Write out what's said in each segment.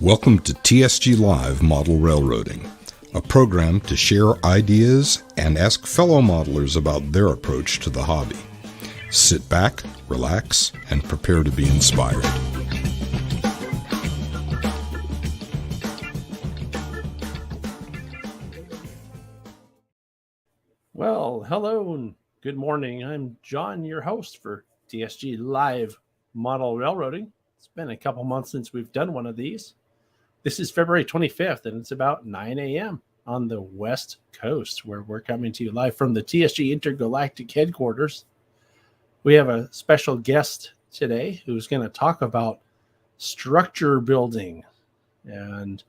Welcome to TSG Live Model Railroading, a program to share ideas and ask fellow modelers about their approach to the hobby. Sit back, relax, and prepare to be inspired. Well, hello and good morning. I'm John, your host for TSG Live Model Railroading. It's been a couple months since we've done one of these. This is February 25th, and it's about 9 a.m. on the West Coast, where we're coming to you live from the TSG Intergalactic Headquarters. We have a special guest today who's going to talk about structure building. And,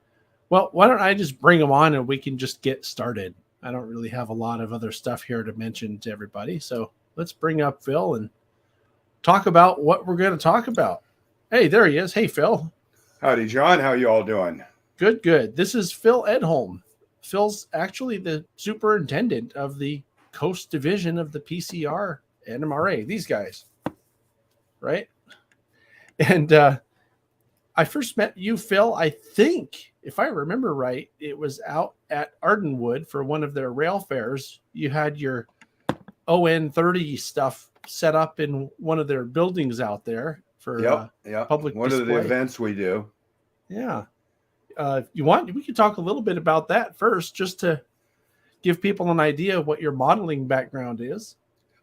well, why don't I just bring him on and we can just get started. I don't really have a lot of other stuff here to mention to everybody. So let's bring up Phil and talk about what we're going to talk about. Hey, there he is. Hey, Phil. Howdy, John. How you all doing? Good, good. This is Phil Edholm. Phil's actually the superintendent of the Coast Division of the PCR-NMRA. These guys, right? And I first met you, Phil, I think, if I remember right, it was out at Ardenwood for one of their rail fairs. You had your ON30 stuff set up in one of their buildings out there for public one display. Of the events we do. Yeah. If you want, we could talk a little bit about that first, just to give people an idea of what your modeling background is.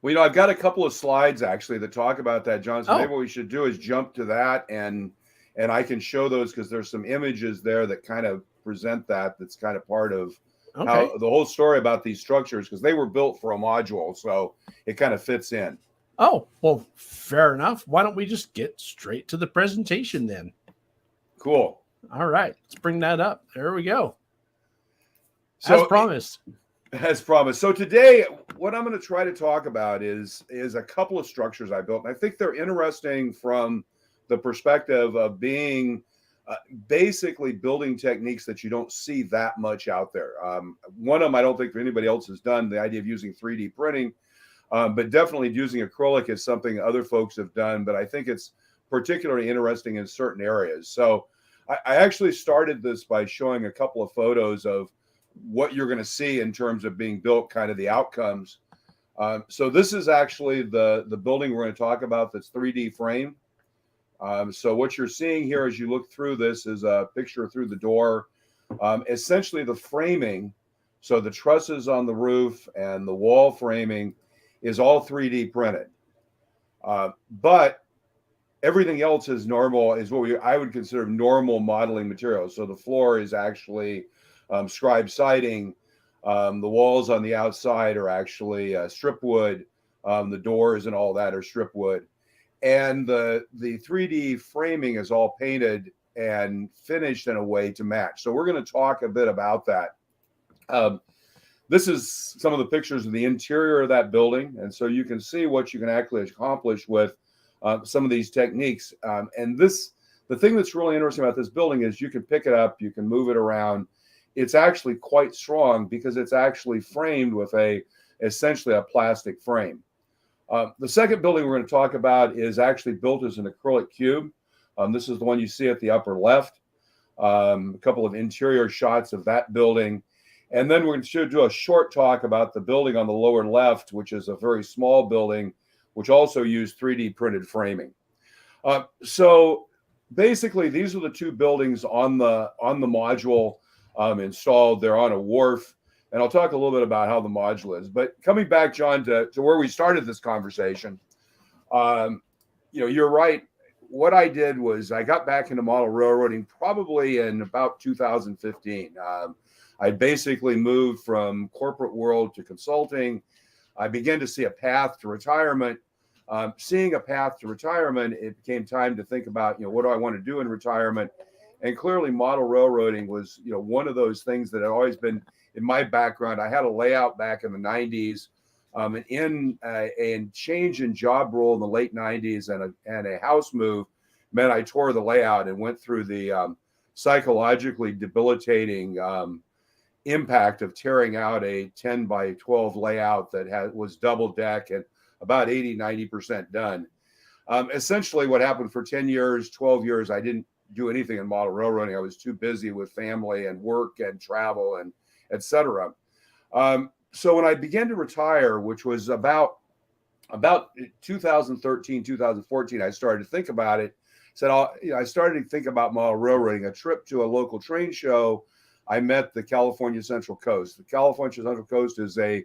Well, I've got a couple of slides actually that talk about that, John. So maybe what we should do is jump to that, and I can show those because there's some images there that kind of present that. That's kind of part of how the whole story about these structures, because they were built for a module, so it kind of fits in. Oh, well, fair enough. Why don't we just get straight to the presentation then? Cool. All right, let's bring that up. There we go. So, as promised. As promised. So today, what I'm going to try to talk about is a couple of structures I built. And I think they're interesting from the perspective of being basically building techniques that you don't see that much out there. One of them I don't think anybody else has done, the idea of using 3D printing, but definitely using acrylic is something other folks have done, but I think it's particularly interesting in certain areas. So I actually started this by showing a couple of photos of what you're going to see in terms of being built, kind of the outcomes. So this is actually the building we're going to talk about that's 3D frame. So what you're seeing here as you look through this is a picture through the door. Essentially the framing, so the trusses on the roof and the wall framing is all 3D printed. But everything else is normal, is what I would consider normal modeling materials. So the floor is actually scribe siding. The walls on the outside are actually strip wood. The doors and all that are strip wood. And the 3D framing is all painted and finished in a way to match. So we're going to talk a bit about that. This is some of the pictures of the interior of that building. And so you can see what you can actually accomplish with some of these techniques. And the thing that's really interesting about this building is you can pick it up, you can move it around. It's actually quite strong because it's actually framed with essentially a plastic frame. The second building we're going to talk about is actually built as an acrylic cube. This is the one you see at the upper left. A couple of interior shots of that building. And then we're going to do a short talk about the building on the lower left, which is a very small building, which also used 3D printed framing. So basically, these are the two buildings on the module installed. They're on a wharf. And I'll talk a little bit about how the module is. But coming back, John, to where we started this conversation, you're right. What I did was I got back into model railroading probably in about 2015. I basically moved from corporate world to consulting. I began to see a path to retirement. Seeing a path to retirement, it became time to think about, what do I want to do in retirement? And clearly model railroading was, one of those things that had always been in my background. I had a layout back in the 90s, and in a change in job role in the late 90s and a house move meant I tore the layout and went through the psychologically debilitating impact of tearing out a 10 by 12 layout that was double deck and about 80-90% done. Essentially what happened for 10 years, 12 years, I didn't do anything in model railroading. I was too busy with family and work and travel and etc. So when I began to retire, which was about 2013, 2014, I started to think about it. I started to think about model railroading. A trip to a local train show, I met the California Central Coast. The California Central Coast is a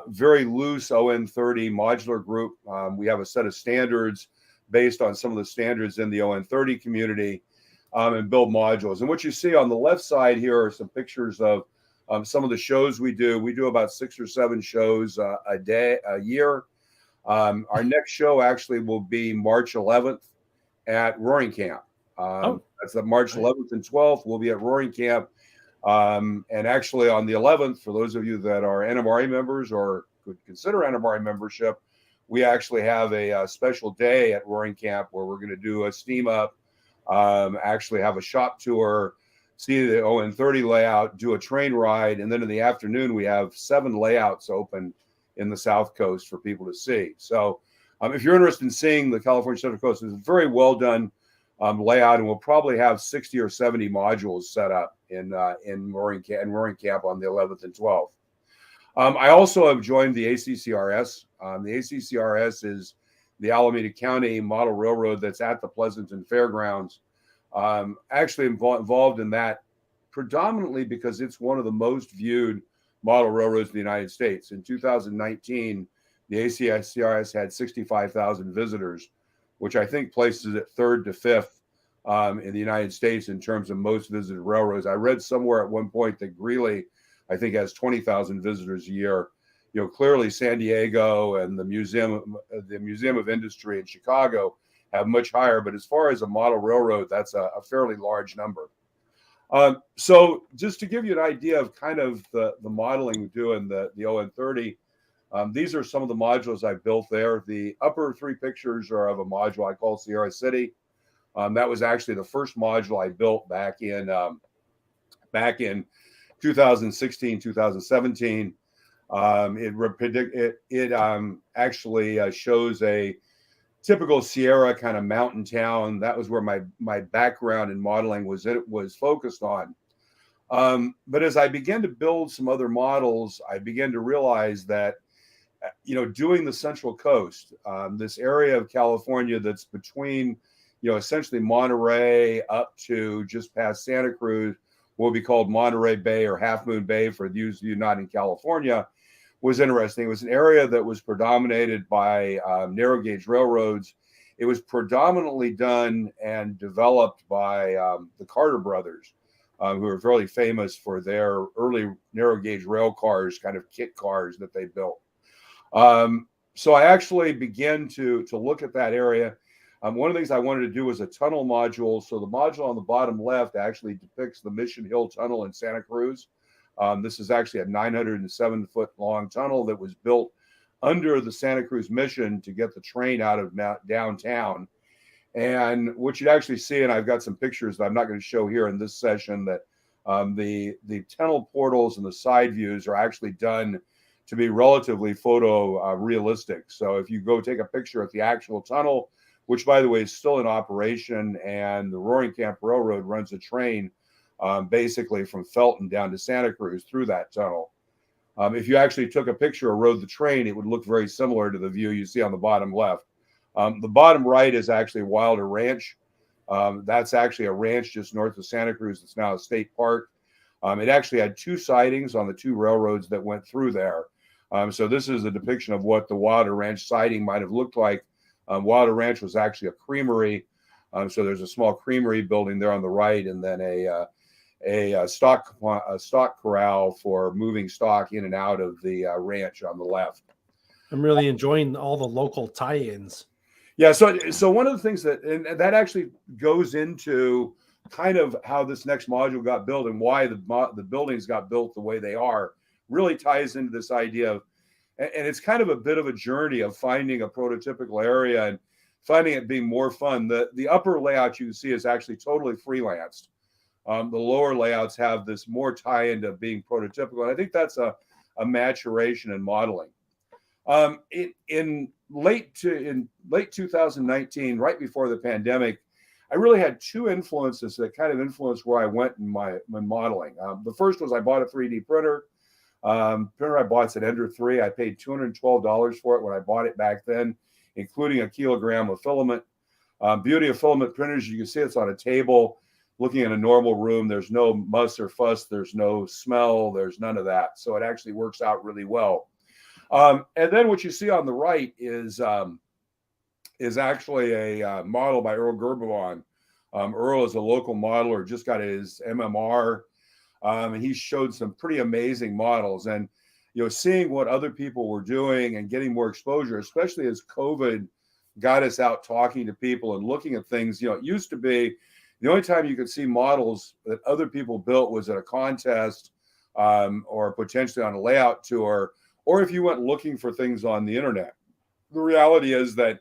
very loose ON30 modular group. We have a set of standards based on some of the standards in the ON30 community, and build modules. And what you see on the left side here are some pictures of some of the shows we do. We do about 6 or 7 shows a year. Our next show actually will be March 11th at Roaring Camp. That's the March 11th and 12th. We'll be at Roaring Camp. And actually on the 11th, for those of you that are NMRA members or could consider NMRA membership, we actually have a special day at Roaring Camp where we're going to do a steam up, actually have a shop tour, see the ON30 layout, do a train ride, and then in the afternoon we have 7 layouts open in the South Coast for people to see. So if you're interested in seeing the California Central Coast, it's a very well done layout, and we'll probably have 60 or 70 modules set up in Roaring Camp on the 11th and 12th. I also have joined the ACCRS. The ACCRS is the Alameda County Model Railroad that's at the Pleasanton Fairgrounds. Actually involved in that predominantly because it's one of the most viewed model railroads in the United States. In 2019, the ACCRS had 65,000 visitors, which I think places it 3rd to 5th in the United States in terms of most visited railroads. I read somewhere at one point that Greeley, I think, has 20,000 visitors a year. You know, clearly San Diego and the Museum of Industry in Chicago have much higher, but as far as a model railroad, that's a fairly large number. So just to give you an idea of kind of the modeling we do in the ON30, these are some of the modules I built there. The upper 3 pictures are of a module I call Sierra City. That was actually the first module I built back in 2016, 2017. It actually shows a typical Sierra kind of mountain town. That was where my background in modeling was focused on. But as I began to build some other models, I began to realize that, doing the Central Coast, this area of California that's between, essentially Monterey up to just past Santa Cruz, what will be called Monterey Bay or Half Moon Bay for those of you not in California, was interesting. It was an area that was predominated by narrow gauge railroads. It was predominantly done and developed by the Carter brothers, who are fairly famous for their early narrow gauge rail cars, kind of kit cars that they built. So I actually began to look at that area. One of the things I wanted to do was a tunnel module. So the module on the bottom left actually depicts the Mission Hill Tunnel in Santa Cruz. This is actually a 907-foot long tunnel that was built under the Santa Cruz Mission to get the train out of downtown. And what you'd actually see, and I've got some pictures that I'm not going to show here in this session, that the tunnel portals and the side views are actually done to be relatively photo realistic. So if you go take a picture at the actual tunnel, which by the way is still in operation, and the Roaring Camp Railroad runs a train basically from Felton down to Santa Cruz through that tunnel. If you actually took a picture or rode the train, it would look very similar to the view you see on the bottom left. The bottom right is actually Wilder Ranch. That's actually a ranch just north of Santa Cruz. It's now a state park. It actually had 2 sidings on the 2 railroads that went through there. So this is a depiction of what the Wilder Ranch siding might have looked like. Wilder Ranch was actually a creamery. So there's a small creamery building there on the right, and then a stock corral for moving stock in and out of the ranch on the left. I'm really enjoying all the local tie-ins. Yeah, so one of the things and that actually goes into kind of how this next module got built and why the buildings got built the way they are, really ties into this idea of, and it's kind of a bit of a journey of finding a prototypical area and finding it being more fun. The upper layout you can see is actually totally freelanced. The lower layouts have this more tie into being prototypical, and I think that's a maturation in modeling. In late 2019, right before the pandemic, I really had two influences that kind of influenced where I went in my modeling. The first was I bought a 3D printer. Printer I bought at Ender 3. I paid $212 for it when I bought it back then, including a kilogram of filament. Beauty of filament printers, you can see it's on a table looking at a normal room. There's no muss or fuss. There's no smell. There's none of that. So it actually works out really well. And then what you see on the right is actually a model by Earl Gerbavon. Earl is a local modeler, just got his MMR, and he showed some pretty amazing models. And seeing what other people were doing and getting more exposure, especially as COVID got us out talking to people and looking at things. It used to be the only time you could see models that other people built was at a contest, or potentially on a layout tour, or if you went looking for things on the internet. The reality is that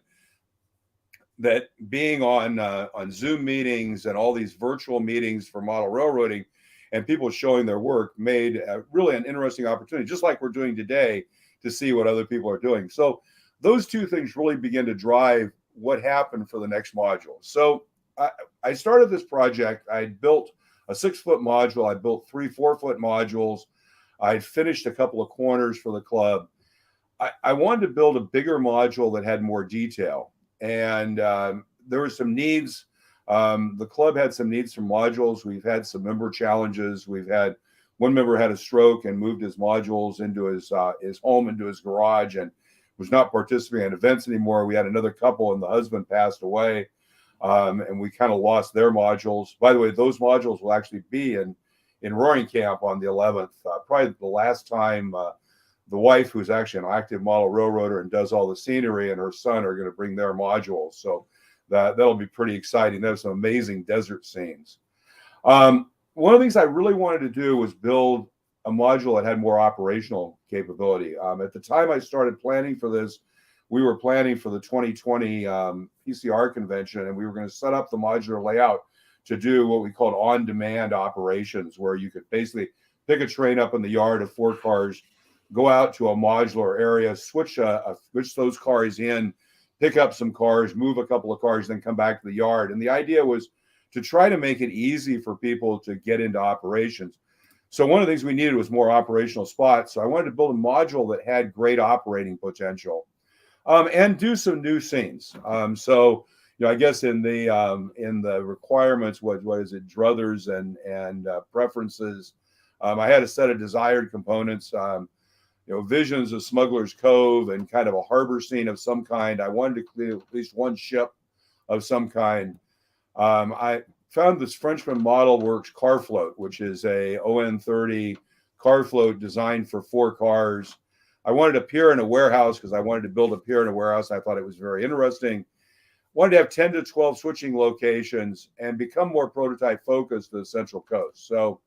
being on Zoom meetings and all these virtual meetings for model railroading and people showing their work made really an interesting opportunity, just like we're doing today, to see what other people are doing. So those two things really begin to drive what happened for the next module. So I started this project. I built a 6-foot module. I built 3 4-foot modules. I finished a couple of corners for the club. I wanted to build a bigger module that had more detail. And there were some needs. The club had some needs from modules. We've had some member challenges. We've had one member had a stroke and moved his modules into his home, into his garage, and was not participating in events anymore. We had another couple and the husband passed away. And we kind of lost their modules. By the way, those modules will actually be in Roaring Camp on the 11th. Probably the last time the wife, who's actually an active model railroader and does all the scenery, and her son are going to bring their modules. So that'll be pretty exciting. There's some amazing desert scenes. One of the things I really wanted to do was build a module that had more operational capability. At the time I started planning for this, we were planning for the 2020 PCR convention, and we were going to set up the modular layout to do what we called on-demand operations, where you could basically pick a train up in the yard of 4 cars, go out to a modular area, switch those cars in, pick up some cars, move a couple of cars, then come back to the yard. And the idea was to try to make it easy for people to get into operations. So one of the things we needed was more operational spots. So I wanted to build a module that had great operating potential, and do some new scenes. So I guess in the requirements, what is it, druthers and preferences, I had a set of desired components. Visions of Smuggler's Cove and kind of a harbor scene of some kind. I wanted to clear at least one ship of some kind. I found this Frenchman Model Works car float, which is a ON30 car float designed for 4 cars. I wanted a pier in a warehouse because I wanted to build a pier in a warehouse. I thought it was very interesting. Wanted to have 10 to 12 switching locations and become more prototype focused to the Central Coast. So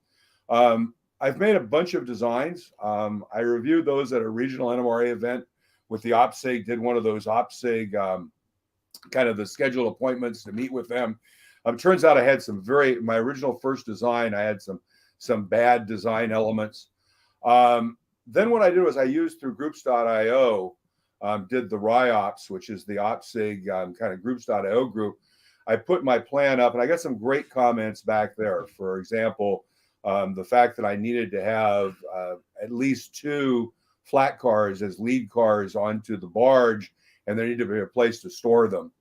I've made a bunch of designs. I reviewed those at a regional NMRA event with the OPSIG, did one of those OPSIG kind of the scheduled appointments to meet with them. Turns out I had my original first design, I had some bad design elements. Then what I did was I used through groups.io, did the RIOPS, which is the OPSIG kind of groups.io group. I put my plan up and I got some great comments back there. For example, the fact that I needed to have at least 2 flat cars as lead cars onto the barge, and there needed to be a place to store them.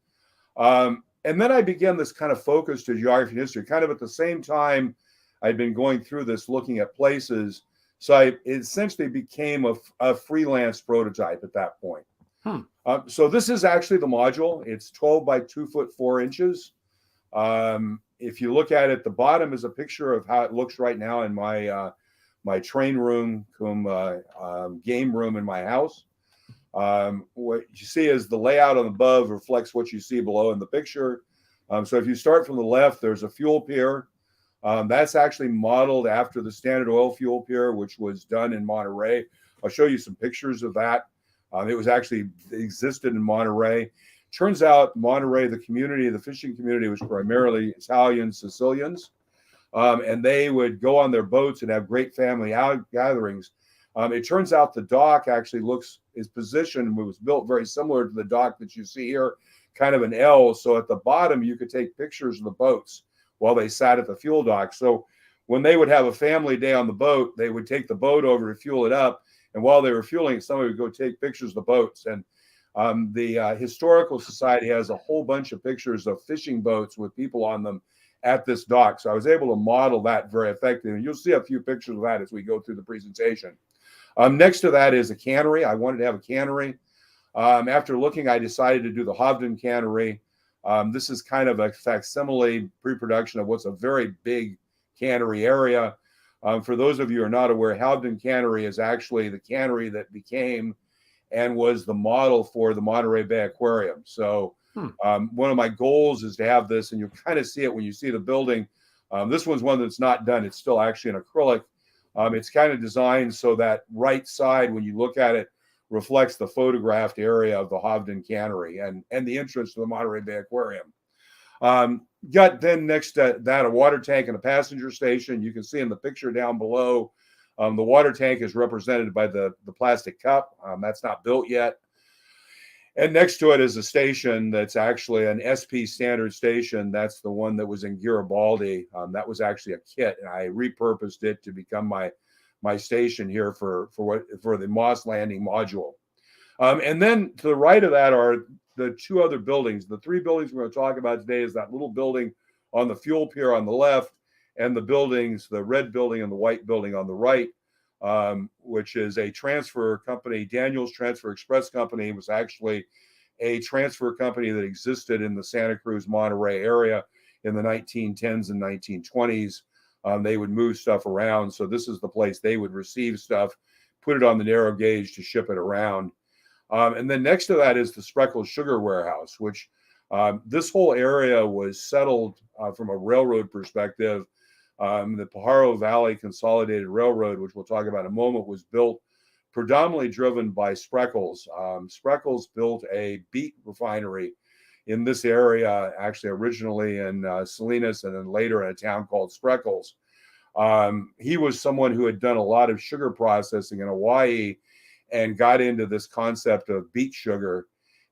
And then I began this kind of focus to geography and history, kind of at the same time I'd been going through this, looking at places. So it essentially became a freelance prototype at that point. So this is actually the module. It's 12 by 2 foot 4 inches. If you look at it, the bottom is a picture of how it looks right now in my train room, game room in my house. What you see is the layout on above reflects what you see below in the picture. So if you start from the left, there's a fuel pier. That's actually modeled after the Standard Oil fuel pier, which was done in Monterey. I'll show you some pictures of that. It existed in Monterey. Turns out Monterey, the fishing community was primarily Italian Sicilians. And they would go on their boats and have great family gatherings. It turns out the dock actually was positioned, was built very similar to the dock that you see here, kind of an L. So at the bottom, you could take pictures of the boats while they sat at the fuel dock. So when they would have a family day on the boat, they would take the boat over to fuel it up. And while they were fueling it, somebody would go take pictures of the boats. And the Historical Society has a whole bunch of pictures of fishing boats with people on them at this dock. So I was able to model that very effectively. And you'll see a few pictures of that as we go through the presentation. Next to that is a cannery. I wanted to have a cannery. After looking, I decided to do the Hovden cannery. This is kind of a facsimile pre-production of what's a very big cannery area. For those of you who are not aware, Hovden Cannery is actually the cannery that became and was the model for the Monterey Bay Aquarium. So one of my goals is to have this, and you'll kind of see it when you see the building. This one's one that's not done. It's still actually an acrylic. It's kind of designed so that right side, when you look at it, reflects the photographed area of the Hovden Cannery and the entrance to the Monterey Bay Aquarium. Got then next to that a water tank and a passenger station. You can see in the picture down below, the water tank is represented by the plastic cup. That's not built yet. And next to it is a station that's actually an SP standard station. That's the one that was in Garibaldi. That was actually a kit, and I repurposed it to become my station here for the Moss Landing module. And then to the right of that are the two other buildings. The three buildings we're going to talk about today is that little building on the fuel pier on the left, and the buildings, the red building and the white building on the right, which is a transfer company. Daniels Transfer Express Company was actually a transfer company that existed in the Santa Cruz, Monterey area in the 1910s and 1920s. They would move stuff around. So this is the place they would receive stuff, put it on the narrow gauge to ship it around. And then next to that is the Spreckels Sugar Warehouse, which this whole area was settled from a railroad perspective. The Pajaro Valley Consolidated Railroad, which we'll talk about in a moment, was built predominantly driven by Spreckels. Spreckels built a beet refinery in this area, actually originally in Salinas and then later in a town called Spreckels. He was someone who had done a lot of sugar processing in Hawaii and got into this concept of beet sugar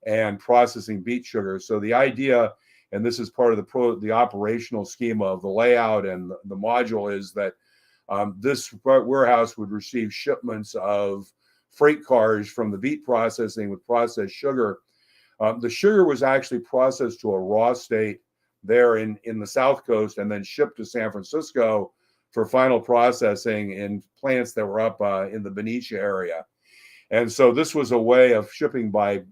and processing beet sugar. So the idea, and this is part of the operational schema of the layout and the module, is that this warehouse would receive shipments of freight cars from the beet processing with processed sugar. The sugar was actually processed to a raw state there in the South Coast and then shipped to San Francisco for final processing in plants that were up in the Benicia area. And so this was a way of shipping by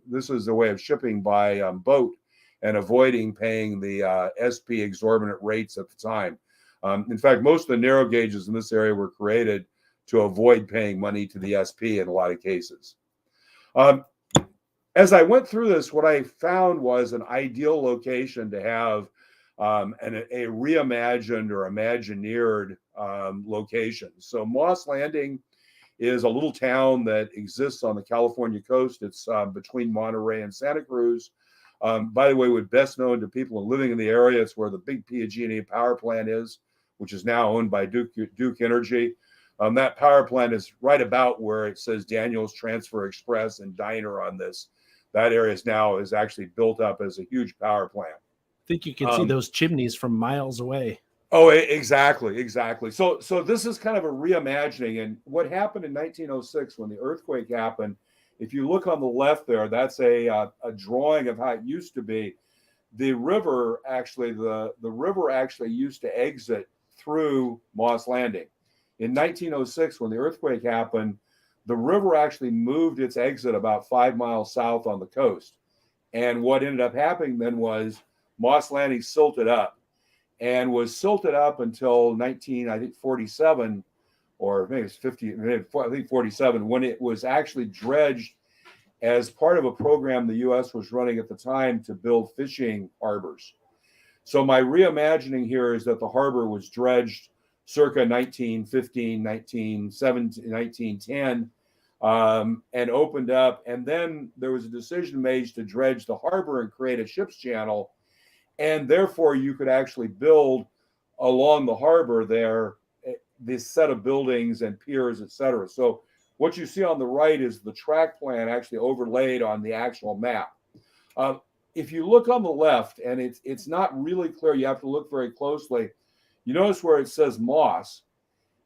boat and avoiding paying the SP exorbitant rates at the time. In fact, most of the narrow gauges in this area were created to avoid paying money to the SP in a lot of cases. As I went through this, what I found was an ideal location to have a reimagined or imagineered location. So Moss Landing is a little town that exists on the California coast. It's between Monterey and Santa Cruz. By the way, we're best known to people living in the area. It's where the big PG&E power plant is, which is now owned by Duke Energy. That power plant is right about where it says Daniels Transfer Express and Diner on this. That area is actually built up as a huge power plant. I think you can see those chimneys from miles away. Oh, exactly. So this is kind of a reimagining. And what happened in 1906 when the earthquake happened, if you look on the left there, that's a drawing of how it used to be. The river actually, the river actually used to exit through Moss Landing. In 1906, when the earthquake happened, the river actually moved its exit about 5 miles south on the coast. And what ended up happening then was Moss Landing silted up and was silted up until 47, or maybe it's 47, when it was actually dredged as part of a program the U.S. was running at the time to build fishing harbors. So my reimagining here is that the harbor was dredged circa 1915, 1917, 1910, and opened up. And then there was a decision made to dredge the harbor and create a ship's channel. And therefore, you could actually build along the harbor there this set of buildings and piers, et cetera. So what you see on the right is the track plan actually overlaid on the actual map. if you look on the left, and it's not really clear, you have to look very closely. You notice where it says Moss.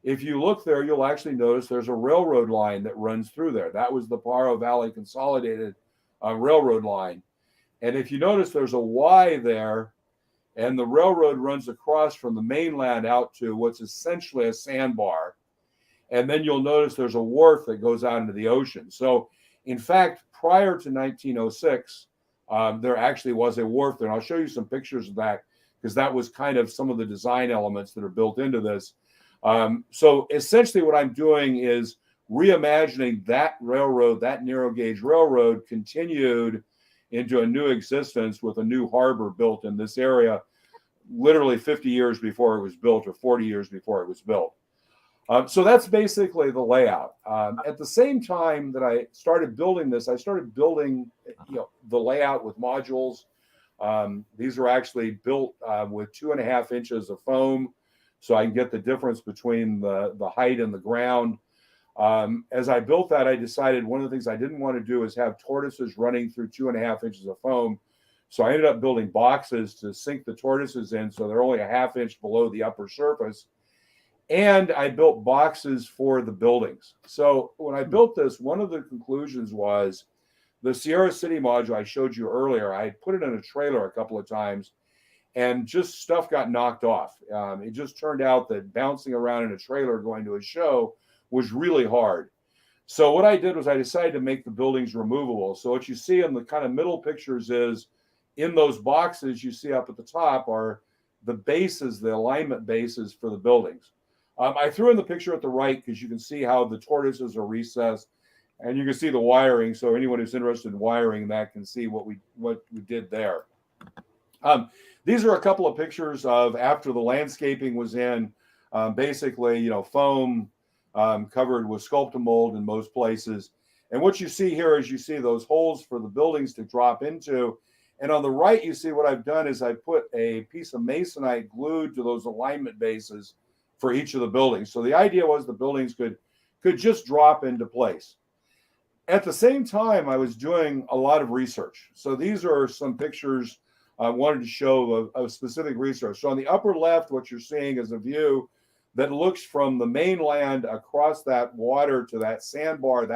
If you look there, you'll actually notice there's a railroad line that runs through there. That was the Paro Valley Consolidated Railroad line. And if you notice, there's a Y there, and the railroad runs across from the mainland out to what's essentially a sandbar. And then you'll notice there's a wharf that goes out into the ocean. So, in fact, prior to 1906, there actually was a wharf there. And I'll show you some pictures of that, because that was kind of some of the design elements that are built into this. So essentially what I'm doing is reimagining that railroad, that narrow gauge railroad, continued into a new existence with a new harbor built in this area, literally 50 years before it was built, or 40 years before it was built. So that's basically the layout. At the same time that I started building this, I started building the layout with modules. These are actually built with 2.5 inches of foam, so I can get the difference between the height and the ground. As I built that, I decided one of the things I didn't want to do is have tortoises running through 2.5 inches of foam. So I ended up building boxes to sink the tortoises in, so they're only 1/2 inch below the upper surface. And I built boxes for the buildings. So when I built this, one of the conclusions was the Sierra City module I showed you earlier. I put it in a trailer a couple of times, and just stuff got knocked off. It just turned out that bouncing around in a trailer going to a show was really hard. So what I did was I decided to make the buildings removable. So what you see in the kind of middle pictures is, in those boxes you see up at the top are the bases, the alignment bases for the buildings. I threw in the picture at the right because you can see how the tortoises are recessed, and you can see the wiring. So anyone who's interested in wiring that can see what we did there. These are a couple of pictures of after the landscaping was in, basically, foam covered with Sculptamold in most places. And what you see here is you see those holes for the buildings to drop into. And on the right, you see what I've done is I put a piece of masonite glued to those alignment bases for each of the buildings. So the idea was the buildings could just drop into place. At the same time, I was doing a lot of research. So these are some pictures I wanted to show of specific research. So on the upper left, what you're seeing is a view that looks from the mainland across that water to that sandbar.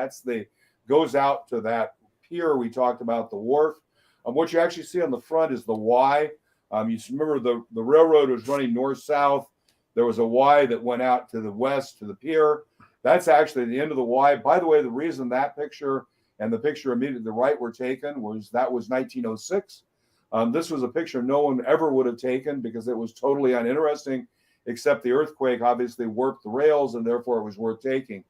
Goes out to that pier we talked about, the wharf. What you actually see on the front is the Y. You remember the railroad was running north-south. There was a Y that went out to the west to the pier. That's actually the end of the Y. By the way, the reason that picture and the picture immediately to the right were taken was 1906. This was a picture no one ever would have taken because it was totally uninteresting, except the earthquake obviously warped the rails, and therefore it was worth taking.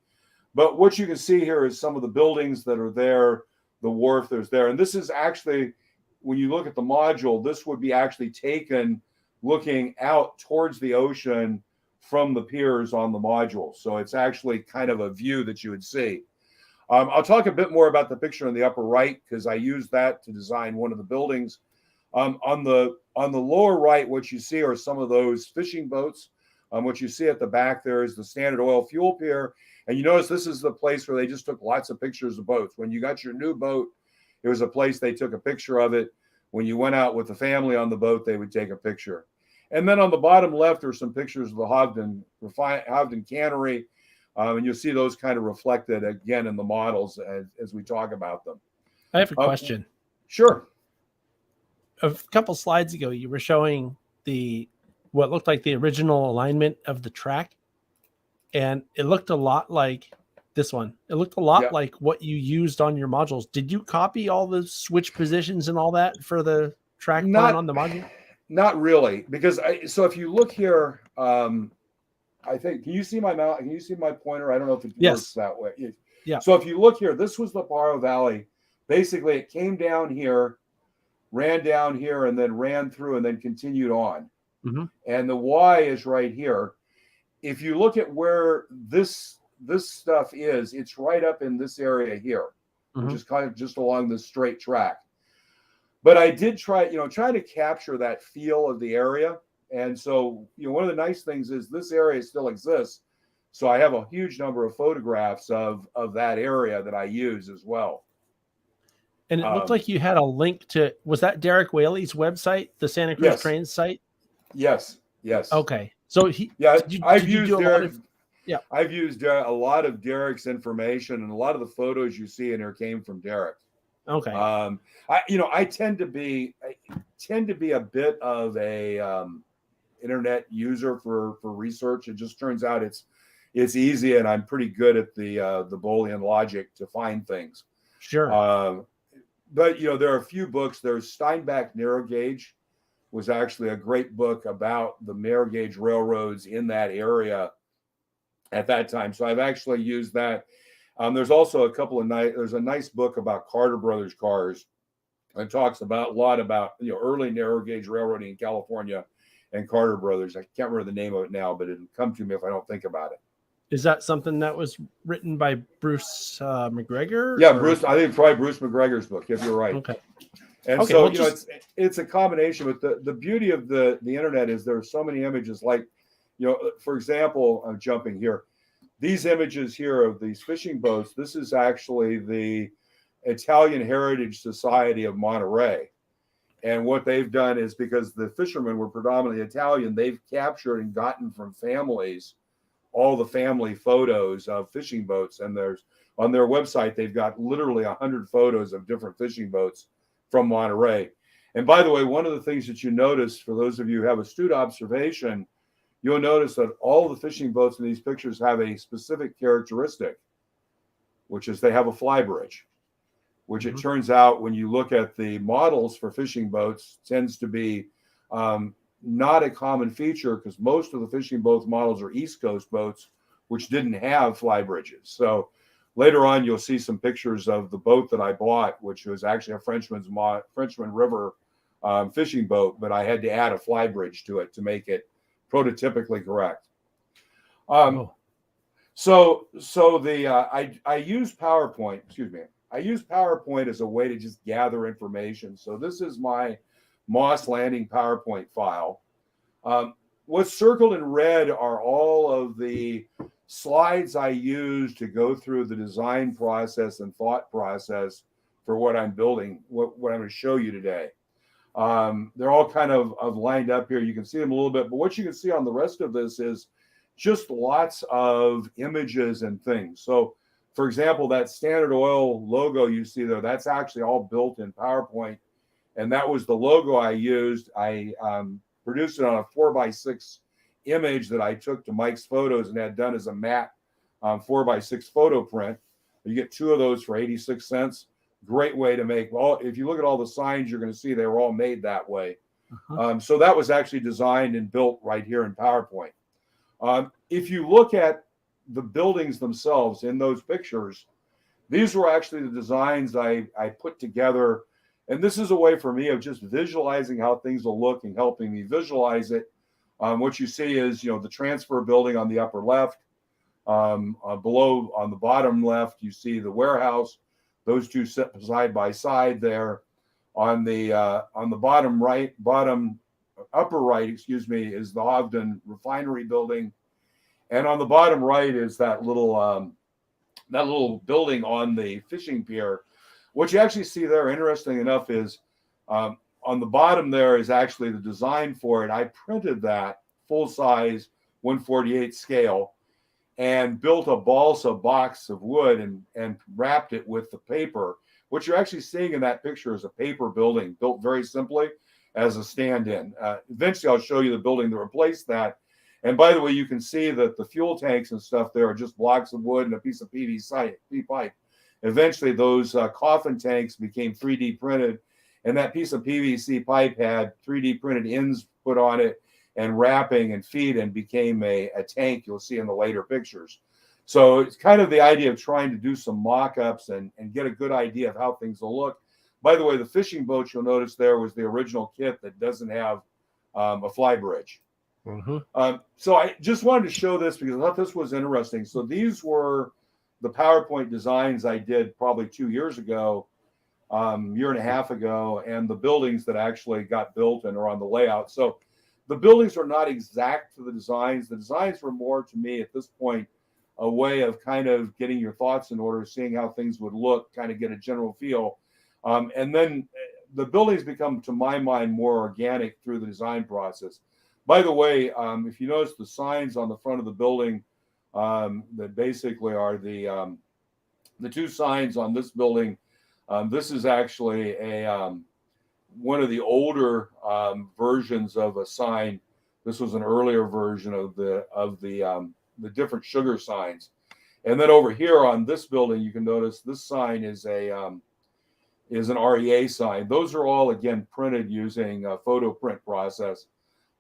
But what you can see here is some of the buildings that are there, the wharf there's there. And this is actually, when you look at the module, this would be actually taken looking out towards the ocean from the piers on the module. So it's actually kind of a view that you would see. I'll talk a bit more about the picture on the upper right because I used that to design one of the buildings. On the lower right, what you see are some of those fishing boats. What you see at the back there is the Standard Oil Fuel Pier. And you notice this is the place where they just took lots of pictures of boats. When you got your new boat, it was a place they took a picture of it. When you went out with the family on the boat, they would take a picture. And then on the bottom left are some pictures of the Hovden Cannery. And you'll see those kind of reflected again in the models as we talk about them. I have a question. Sure. A couple slides ago, you were showing what looked like the original alignment of the track, and it looked a lot like this one. It looked a lot like what you used on your modules. Did you copy all the switch positions and all that for the track plan on the module? Not really, because so if you look here, I think, can you see my mouse? Can you see my pointer? I don't know if it works that way. Yeah. So if you look here, this was the Paro Valley. Basically, it came down here, ran down here, and then ran through and then continued on. Mm-hmm. And the Y is right here. If you look at where this stuff is, it's right up in this area here, which is kind of just along this straight track. But I did try to capture that feel of the area. And so, one of the nice things is this area still exists. So I have a huge number of photographs of that area that I use as well. And it looked like you had a link to, was that Derek Whaley's website, the Santa Cruz Yes. Trains site? Yes. Okay. So I've used Derek. I've used a lot of Derek's information, and a lot of the photos you see in there came from Derek. Okay. I tend to be a bit of a internet user for research. It just turns out it's easy, and I'm pretty good at the Boolean logic to find things. Sure. But there are a few books. There's Steinbach Narrow Gauge, was actually a great book about the narrow gauge railroads in that area at that time. So I've actually used that. There's also there's a nice book about Carter Brothers cars. It talks a lot about early narrow gauge railroading in California and Carter Brothers. I can't remember the name of it now, but it'll come to me if I don't think about it. Is that something that was written by Bruce McGregor? Yeah, Bruce. I think it's probably Bruce McGregor's book, if you're right. Okay. And so it's a combination. But the beauty of the internet is there are so many images. Like, for example, I'm jumping here. These images here of these fishing boats. This is actually the Italian Heritage Society of Monterey. And what they've done is, because the fishermen were predominantly Italian, they've captured and gotten from families all the family photos of fishing boats. And on their website, they've got literally 100 photos of different fishing boats from Monterey. And by the way, one of the things that you notice, for those of you who have astute observation, you'll notice that all the fishing boats in these pictures have a specific characteristic, which is they have a fly bridge, which it turns out when you look at the models for fishing boats tends to be not a common feature, because most of the fishing boat models are East Coast boats, which didn't have fly bridges. So later on, you'll see some pictures of the boat that I bought, which was actually a Frenchman River fishing boat, but I had to add a fly bridge to it to make it prototypically correct. So I use PowerPoint. Excuse me. I use PowerPoint as a way to just gather information. So this is my Moss Landing PowerPoint file. What's circled in red are all of the slides I use to go through the design process and thought process for what I'm building, what I'm going to show you today. They're all kind of lined up here. You can see them a little bit, but what you can see on the rest of this is just lots of images and things. So, for example, that Standard Oil logo you see there, that's actually all built in PowerPoint. And that was the logo I used. I produced it on a 4x6 image that I took to Mike's Photos and had done as a matte 4x6 photo print. You get 2 of those for 86 cents. Great way to make if you look at all the signs, you're going to see they were all made that way. So that was actually designed and built right here in PowerPoint. If you look at the buildings themselves in those pictures, these were actually the designs I put together. And this is a way for me of just visualizing how things will look and helping me visualize it. What you see is, the transfer building on the upper left. Below on the bottom left, you see the warehouse. Those two sit side by side there. On the upper right, is the Hovden refinery building. And on the bottom right is that little building on the fishing pier. What you actually see there, interesting enough, is on the bottom there is actually the design for it. I printed that full size 1/48 scale and built a balsa box of wood and wrapped it with the paper. What you're actually seeing in that picture is a paper building built very simply as a stand-in. Eventually, I'll show you the building that replaced that. And by the way, you can see that the fuel tanks and stuff there are just blocks of wood and a piece of PVC pipe. Eventually, those coffin tanks became 3D printed, and that piece of PVC pipe had 3D printed ends put on it and wrapping and feed, and became a tank you'll see in the later pictures. So it's kind of the idea of trying to do some mock-ups and get a good idea of how things will look. By the way, the fishing boat you'll notice there was the original kit that doesn't have a fly bridge. So I just wanted to show this because I thought this was interesting. So these were the PowerPoint designs I did probably 2 years ago, year and a half ago, and the buildings that actually got built and are on the layout. So the buildings are not exact to the designs. The designs were more, to me at this point, a way of kind of getting your thoughts in order, seeing how things would look, kind of get a general feel. And then the buildings become, to my mind, more organic through the design process. By the way, if you notice the signs on the front of the building that basically are the two signs on this building, this is actually one of the older versions of a sign. This was an earlier version of the different sugar signs. And then over here on this building, you can notice this sign is an REA sign. Those are all, again, printed using a photo print process.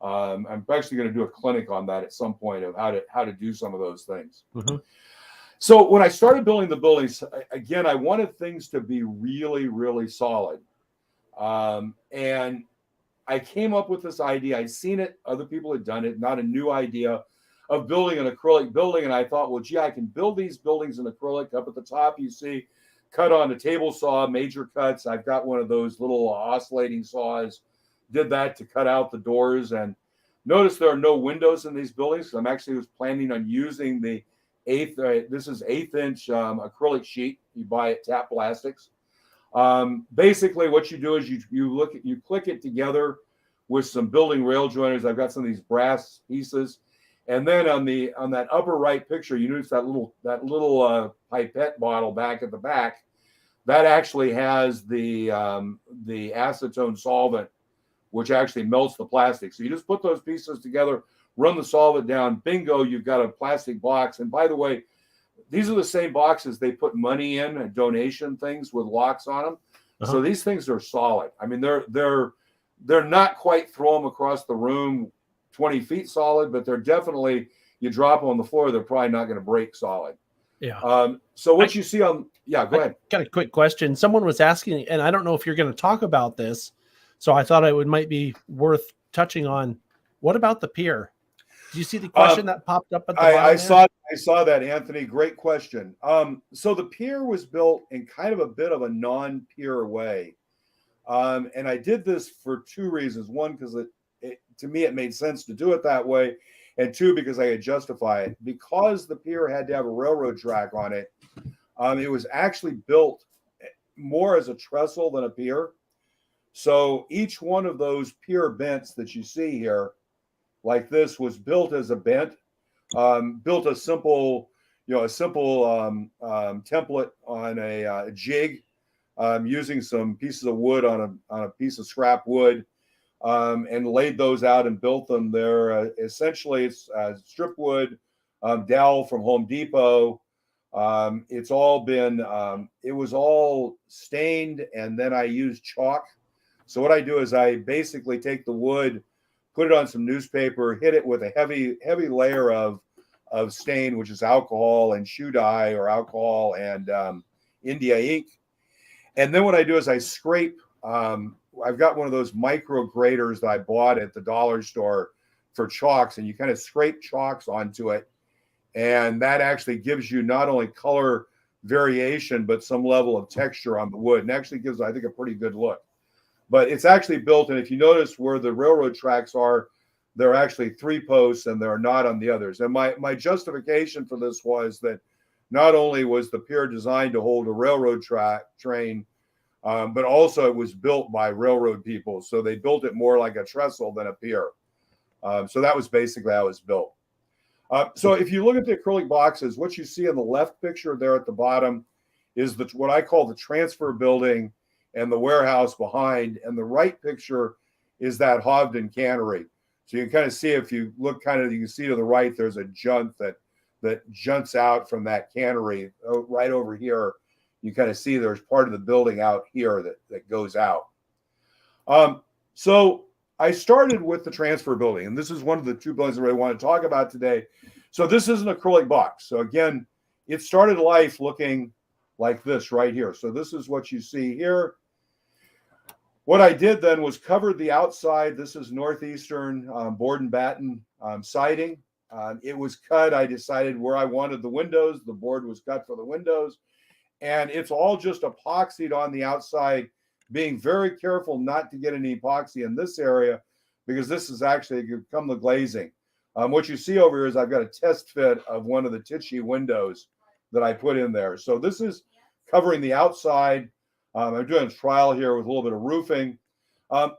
I'm actually going to do a clinic on that at some point of how to do some of those things. Mm-hmm. So when I started building the buildings, again, I wanted things to be really, really solid. And I came up with this idea. I'd seen it. Other people had done it, not a new idea, of building an acrylic building. And I thought, well, gee, I can build these buildings in acrylic. Up at the top, you see cut on a table saw, major cuts. I've got one of those little oscillating saws. Did that to cut out the doors. And notice there are no windows in these buildings. I'm actually was planning on using the this is 1/8-inch acrylic sheet. You buy at Tap Plastics. Basically, what you do is you click it together with some building rail joiners. I've got some of these brass pieces, and then on that upper right picture, you notice that little pipette bottle back at the back. That actually has the acetone solvent, which actually melts the plastic. So you just put those pieces together, run the solvent down, bingo, you've got a plastic box. And by the way, these are the same boxes they put money in and donation things with locks on them. So these things are solid. I mean, they're not quite throw them across the room 20 feet solid, but they're definitely, you drop them on the floor, they're probably not going to break solid. Yeah. So what you see on, yeah, go ahead. Got a quick question. Someone was asking, and I don't know if you're going to talk about this, so I thought might be worth touching on. What about the pier? Did you see the question that popped up at the bottom? I saw that, Anthony. Great question. So the pier was built in kind of a bit of a non-pier way. And I did this for two reasons. One, because to me, it made sense to do it that way. And two, because I could justify it. Because the pier had to have a railroad track on it, it was actually built more as a trestle than a pier. So each one of those pier bents that you see here, like this, was built as a bent, built a simple template on a jig, using some pieces of wood on a piece of scrap wood, and laid those out and built them. They're essentially it's strip wood, dowel from Home Depot. It's all been it was all stained, and then I used chalk. So what I do is I basically take the wood, put it on some newspaper, hit it with a heavy layer of stain, which is alcohol and shoe dye, or alcohol and India ink. And then what I do is I scrape. I've got one of those micro graters that I bought at the dollar store for chalks, and you kind of scrape chalks onto it. And that actually gives you not only color variation, but some level of texture on the wood, and actually gives, I think, a pretty good look. But it's actually built, and if you notice where the railroad tracks are, they're actually 3 posts and they're not on the others. And my justification for this was that not only was the pier designed to hold a railroad train, but also it was built by railroad people. So they built it more like a trestle than a pier. So that was basically how it was built. So if you look at the acrylic boxes, what you see in the left picture there at the bottom is what I call the transfer building and the warehouse behind. And the right picture is that Hovden cannery. So you can kind of see, if you look you can see to the right, there's a junt that junts out from that cannery right over here. You kind of see there's part of the building out here that goes out. So I started with the transfer building, and this is one of the 2 buildings I really want to talk about today. So this is an acrylic box. So again, it started life looking like this right here. So this is what you see here. What I did then was covered the outside. This is Northeastern board and batten siding. It was cut. I decided where I wanted the windows. The board was cut for the windows. And it's all just epoxied on the outside, being very careful not to get any epoxy in this area, because this is actually become the glazing. What you see over here is I've got a test fit of one of the Tichy windows that I put in there. So this is covering the outside. I'm doing a trial here with a little bit of roofing.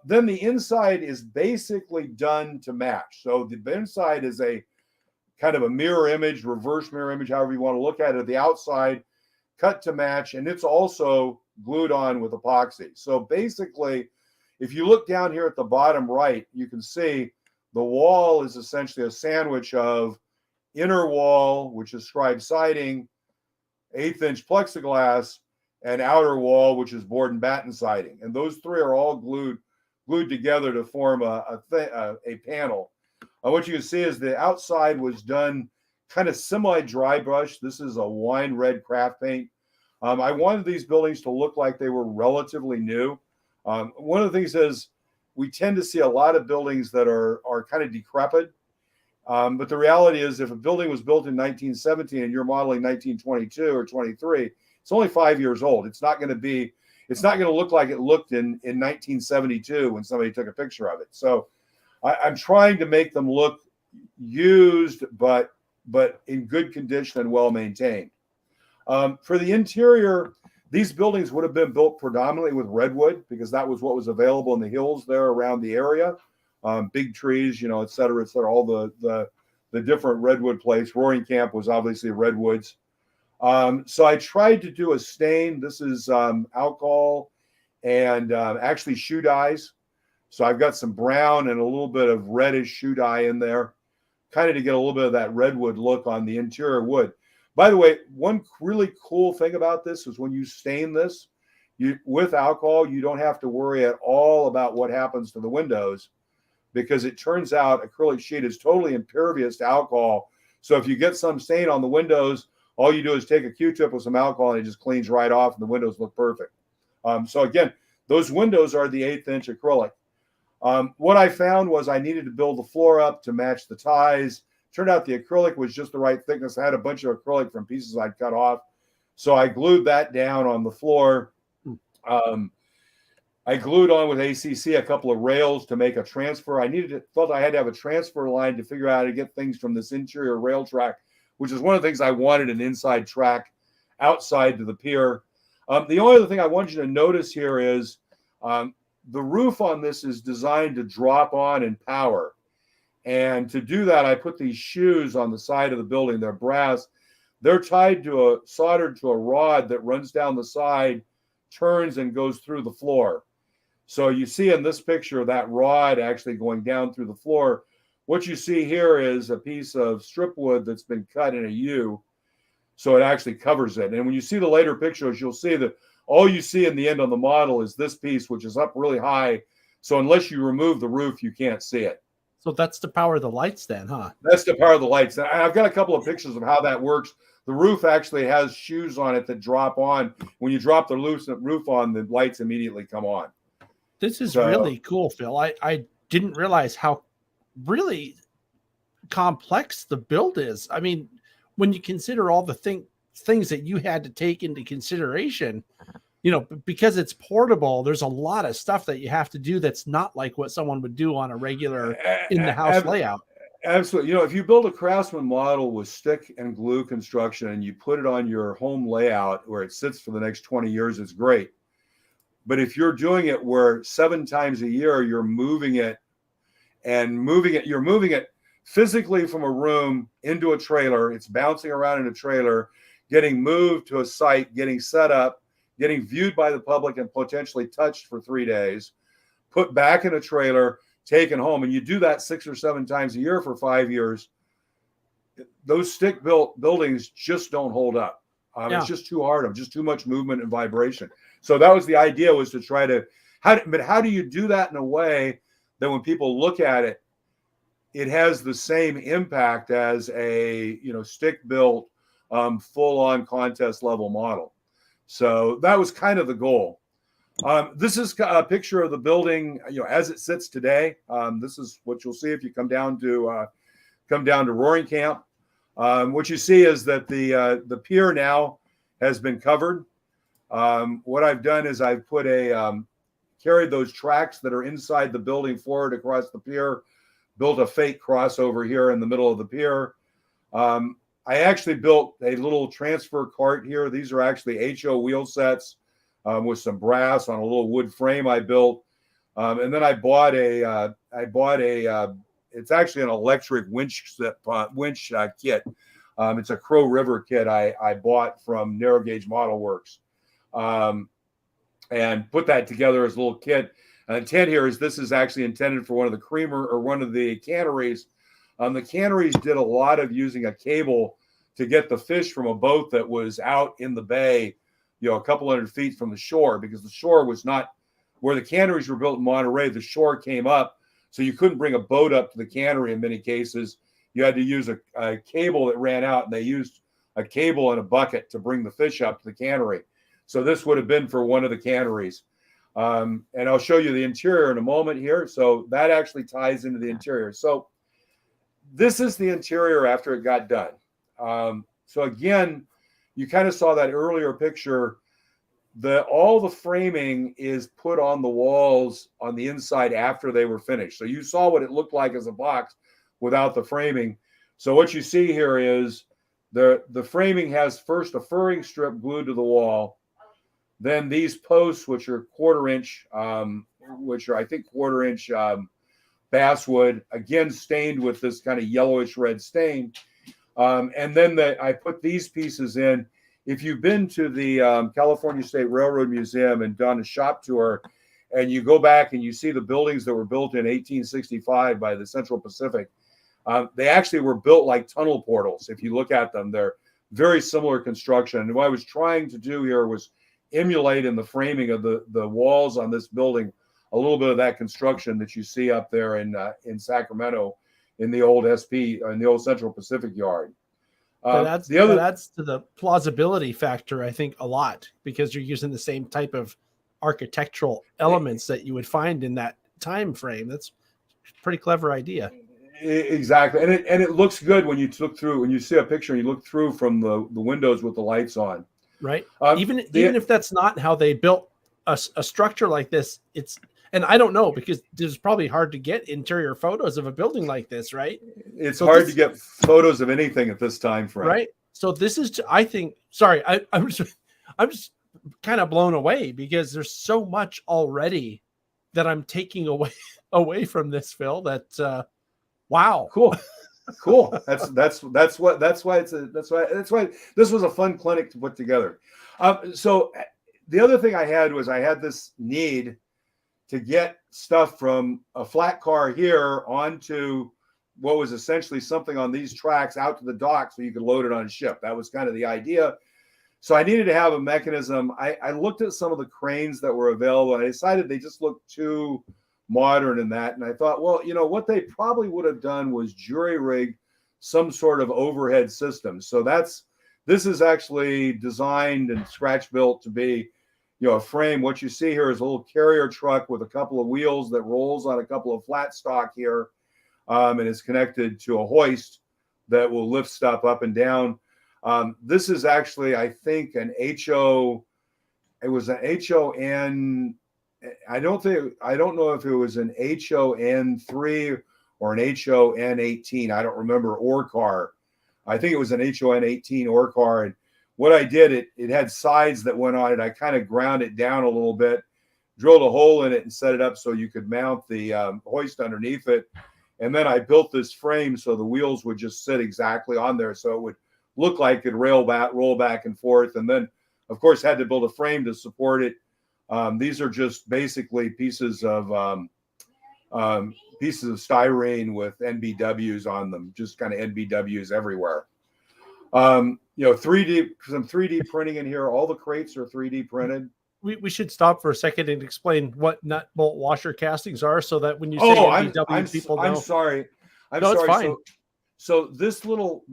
Then the inside is basically done to match. So the inside is a kind of a mirror image, reverse mirror image, however you want to look at it. The outside cut to match, and it's also glued on with epoxy. So basically, if you look down here at the bottom right, you can see the wall is essentially a sandwich of inner wall, which is scribe siding, 1/8-inch plexiglass, and outer wall, which is board and batten siding. And those three are all glued together to form a panel. What you can see is the outside was done kind of semi-dry brush. This is a wine red craft paint. I wanted these buildings to look like they were relatively new. One of the things is we tend to see a lot of buildings that are kind of decrepit. But the reality is if a building was built in 1917 and you're modeling 1922 or 23, it's only 5 years old. It's not going to look like it looked in 1972 when somebody took a picture of it. So I'm trying to make them look used, but in good condition and well maintained. For the interior, these buildings would have been built predominantly with redwood because that was what was available in the hills there around the area. Big trees, et cetera, all the different redwood place. Roaring Camp was obviously redwoods. So I tried to do a stain. This is alcohol and actually shoe dyes. So I've got some brown and a little bit of reddish shoe dye in there, kind of to get a little bit of that redwood look on the interior wood. By the way, one really cool thing about this is when you stain this with alcohol, you don't have to worry at all about what happens to the windows because it turns out acrylic sheet is totally impervious to alcohol. So if you get some stain on the windows, all you do is take a Q-tip with some alcohol and it just cleans right off and the windows look perfect. So again, those windows are the 1/8-inch acrylic. What I found was I needed to build the floor up to match the ties. Turned out the acrylic was just the right thickness. I had a bunch of acrylic from pieces I'd cut off. So I glued that down on the floor. I glued on with ACC a couple of rails to make a transfer. Felt I had to have a transfer line to figure out how to get things from this interior rail track, which is one of the things I wanted, an inside track outside to the pier. The only other thing I want you to notice here is the roof on this is designed to drop on and power. And to do that, I put these shoes on the side of the building. They're brass. They're soldered to a rod that runs down the side, turns and goes through the floor. So you see in this picture that rod actually going down through the floor. What you see here is a piece of strip wood that's been cut in a U, so it actually covers it. And when you see the later pictures, you'll see that all you see in the end on the model is this piece, which is up really high. So unless you remove the roof, you can't see it. So that's to power the lights then, huh? That's to power the lights. And I've got a couple of pictures of how that works. The roof actually has shoes on it that drop on. When you drop the roof on, the lights immediately come on. This is really cool, Phil. I didn't realize how really complex the build is. I mean, when you consider all the things that you had to take into consideration, because it's portable, there's a lot of stuff that you have to do that's not like what someone would do on a regular in-the-house layout. Absolutely. If you build a Craftsman model with stick and glue construction and you put it on your home layout where it sits for the next 20 years, it's great. But if you're doing it where 7 times a year you're moving it physically from a room into a trailer, it's bouncing around in a trailer, getting moved to a site, getting set up, getting viewed by the public and potentially touched for 3 days, put back in a trailer, taken home, and you do that 6 or 7 times a year for 5 years, those stick-built buildings just don't hold up. It's just too hard. Just too much movement and vibration. So that was the idea, was to try to, how do you do that in a way that when people look at it, it has the same impact as a stick-built, full-on contest level model. So that was kind of the goal. This is a picture of the building, as it sits today. This is what you'll see if you come down to Roaring Camp. What you see is that the pier now has been covered. What I've done is I've put carried those tracks that are inside the building forward across the pier, built a fake crossover here in the middle of the pier. I actually built a little transfer cart here. These are actually HO wheel sets with some brass on a little wood frame I built. And then I bought a it's actually an electric winch kit. It's a Crow River kit I bought from Narrow Gauge Model Works, and put that together as a little kit. The intent here is this is actually intended for one of the creamer or one of the canneries. The canneries did a lot of using a cable to get the fish from a boat that was out in the bay, a couple hundred feet from the shore, because the shore was not where the canneries were built in Monterey. The shore came up, so you couldn't bring a boat up to the cannery in many cases. You had to use a cable that ran out, and they used a cable and a bucket to bring the fish up to the cannery. So this would have been for one of the canneries. And I'll show you the interior in a moment here. So that actually ties into the interior. So this is the interior after it got done. So again, you kind of saw that earlier picture. All the framing is put on the walls on the inside after they were finished. So you saw what it looked like as a box without the framing. So what you see here is the framing has first a furring strip glued to the wall. Then these posts, which are quarter-inch basswood, again stained with this kind of yellowish red stain. And then I put these pieces in. If you've been to the California State Railroad Museum and done a shop tour, and you go back and you see the buildings that were built in 1865 by the Central Pacific, they actually were built like tunnel portals. If you look at them, they're very similar construction. And what I was trying to do here was emulate in the framing of the walls on this building a little bit of that construction that you see up there in Sacramento in the old SP, in the old Central Pacific yard. That adds to the plausibility factor, I think, a lot, because you're using the same type of architectural elements that you would find in that time frame. That's a pretty clever idea. Exactly. And it looks good when you see a picture and you look through from the windows with the lights on. Right. Even if that's not how they built a structure like this, and I don't know, because it's probably hard to get interior photos of a building like this, right? It's hard to get photos of anything at this time frame. Right. So this is, I think, sorry, I'm just kind of blown away, because there's so much already that I'm taking away from this, Phil, that wow. Cool. That's why this was a fun clinic to put together. So the other thing I had this need to get stuff from a flat car here onto what was essentially something on these tracks out to the dock so you could load it on a ship. That was kind of the idea. So I needed to have a mechanism. I looked at some of the cranes that were available, and I decided they just looked too modern in that. And I thought, well, what they probably would have done was jury rig some sort of overhead system. So this is actually designed and scratch built to be, a frame. What you see here is a little carrier truck with a couple of wheels that rolls on a couple of flat stock here, and is connected to a hoist that will lift stuff up and down. This is actually, I think, it was an HON. I don't know if it was an HON3 or an HON18. I don't remember, ore car. I think it was an HON18 ore car. And what I did, it had sides that went on it. I kind of ground it down a little bit, drilled a hole in it and set it up so you could mount the hoist underneath it. And then I built this frame so the wheels would just sit exactly on there, so it would look like it could roll back and forth. And then, of course, had to build a frame to support it. These are just basically pieces of styrene with NBWs on them, just kind of NBWs everywhere. 3D printing in here. All the crates are 3D printed. We should stop for a second and explain what nut bolt washer castings are, so that when you say NBW, people know. I'm sorry. It's fine. So this little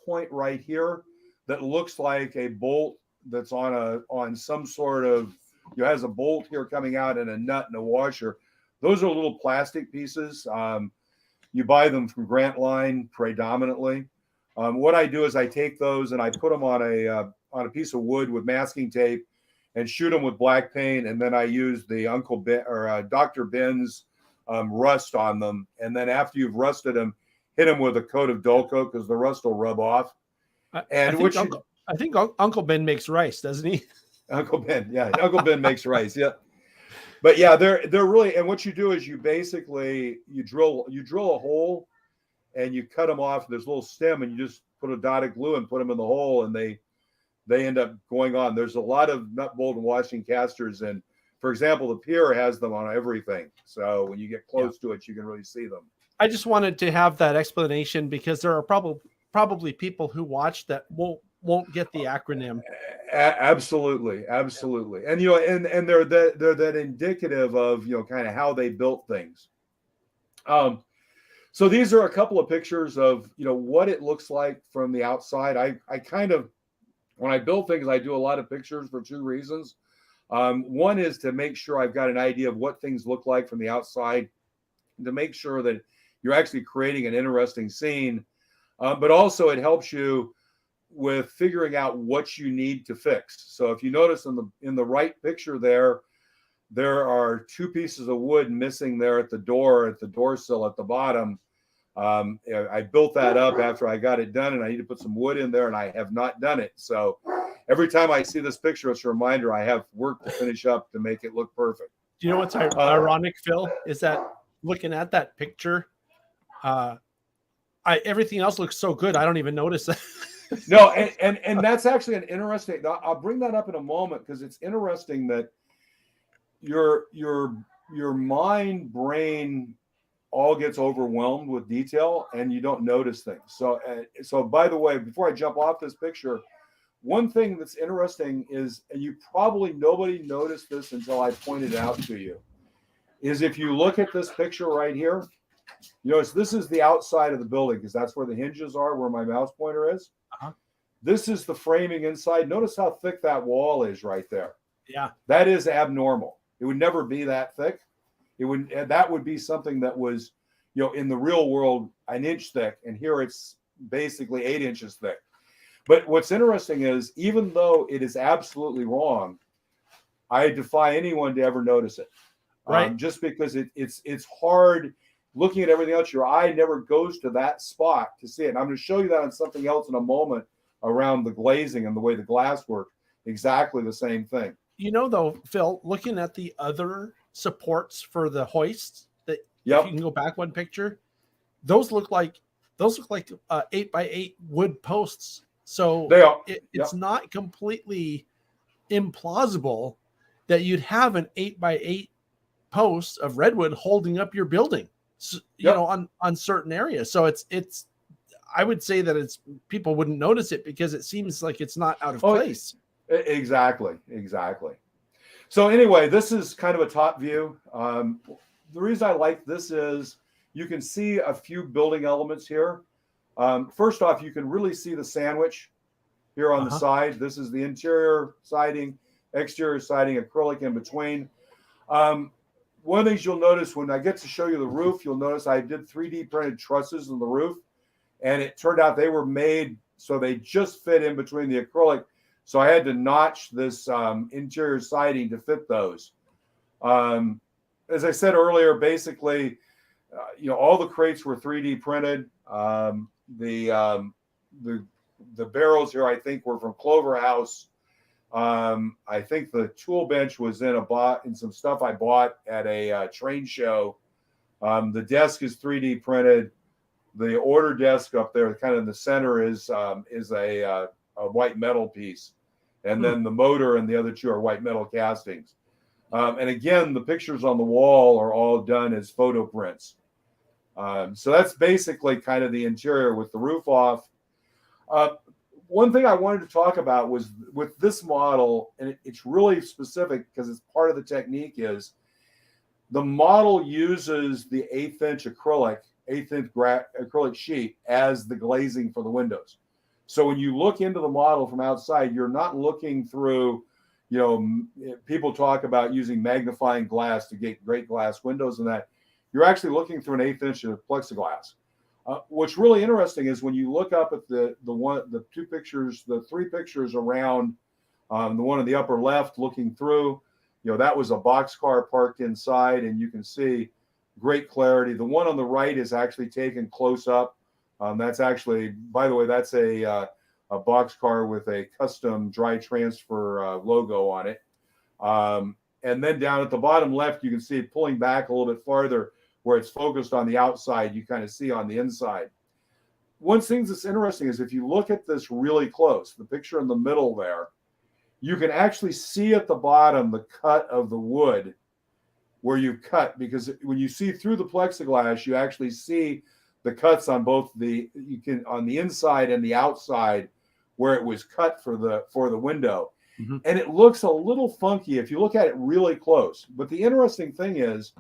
point right here that looks like a bolt that's on some sort of, has a bolt here coming out and a nut and a washer. Those are little plastic pieces. You buy them from Grant Line predominantly. What I do is I take those and I put them on a piece of wood with masking tape and shoot them with black paint, and then I use the Dr. Ben's rust on them. And then after you've rusted them, hit them with a coat of dull coat, because the rust will rub off. I think Uncle Ben makes rice, doesn't he? Uncle Ben. Yeah, Uncle Ben makes rice. Yeah. But yeah, they're really, and what you do is you basically you drill a hole and you cut them off. There's a little stem, and you just put a dot of glue and put them in the hole, and they end up going on. There's a lot of nut bolt and washing casters, and for example, the pier has them on everything. So when you get close to it, you can really see them. I just wanted to have that explanation because there are probably people who watch that won't get the acronym. Absolutely, and you know, and they're that indicative of, you know, kind of how they built things. So these are a couple of pictures of, you know, what it looks like from the outside. I kind of, when I build things, I do a lot of pictures for two reasons. One is to make sure I've got an idea of what things look like from the outside, to make sure that you're actually creating an interesting scene, but also it helps you with figuring out what you need to fix. So if you notice in the right picture there are two pieces of wood missing there at the door sill at the bottom. I built that up after I got it done, and I need to put some wood in there, and I have not done it. So every time I see this picture, it's a reminder I have work to finish up to make it look perfect. Do you know what's ironic, Phil? Is that looking at that picture, everything else looks so good, I don't even notice that. No, and that's actually an interesting. I'll bring that up in a moment, because it's interesting that your mind brain all gets overwhelmed with detail, and you don't notice things. So by the way, before I jump off this picture, one thing that's interesting is, and nobody noticed this until I pointed it out to you, is if you look at this picture right here, you notice this is the outside of the building, because that's where the hinges are, where my mouse pointer is. Uh-huh. This is the framing inside. Notice how thick that wall is right there. Yeah. That is abnormal. It would never be that thick. That would be something that was, you know, in the real world, an inch thick, and here it's basically 8 inches thick. But what's interesting is, even though it is absolutely wrong, I defy anyone to ever notice it. Right. Just because it's hard looking at everything else. Your eye never goes to that spot to see it. And I'm going to show you that on something else in a moment around the glazing and the way the glass works. Exactly the same thing. You know, though, Phil, looking at the other supports for the hoists, that Yep. if you can go back one picture, those look like 8x8 wood posts. So They are. It's not completely implausible that you'd have an 8x8 post of redwood holding up your building, you know, on certain areas. So it's I would say that people wouldn't notice it because it seems like it's not out of place. Exactly. So anyway, this is kind of a top view. The reason I like this is you can see a few building elements here. First off, you can really see the sandwich here on the side. This is the interior siding, exterior siding, acrylic in between. One of the things you'll notice when I get to show you the roof, you'll notice I did 3D printed trusses in the roof, and it turned out they were made so they just fit in between the acrylic. So I had to notch this interior siding to fit those. As I said earlier, basically, you know, all the crates were 3D printed. The barrels here, I think, were from Clover House. I think the tool bench was in some stuff I bought at a train show. The desk is 3D printed. The order desk up there, kind of in the center, is a white metal piece, and then the motor and the other two are white metal castings. And again, the pictures on the wall are all done as photo prints. So that's basically kind of the interior with the roof off. One thing I wanted to talk about was with this model, and it's really specific because it's part of the technique, is the model uses the 1/8 inch acrylic sheet as the glazing for the windows. So when you look into the model from outside, you're not looking through, you know, people talk about using magnifying glass to get great glass windows and that. You're actually looking through an 1/8 inch of plexiglass. What's really interesting is when you look up at the three pictures around, the one in the upper left looking through, you know, that was a boxcar parked inside, and you can see great clarity. The one on the right is actually taken close up. That's actually, by the way, that's a boxcar with a custom dry transfer logo on it. And then down at the bottom left, you can see it pulling back a little bit farther where it's focused on the outside. You kind of see on the inside. One thing that's interesting is if you look at this really close, the picture in the middle there, you can actually see at the bottom the cut of the wood where you cut, because when you see through the plexiglass, you actually see the cuts on both on the inside and the outside where it was cut for the window. Mm-hmm. And it looks a little funky if you look at it really close. But the interesting thing is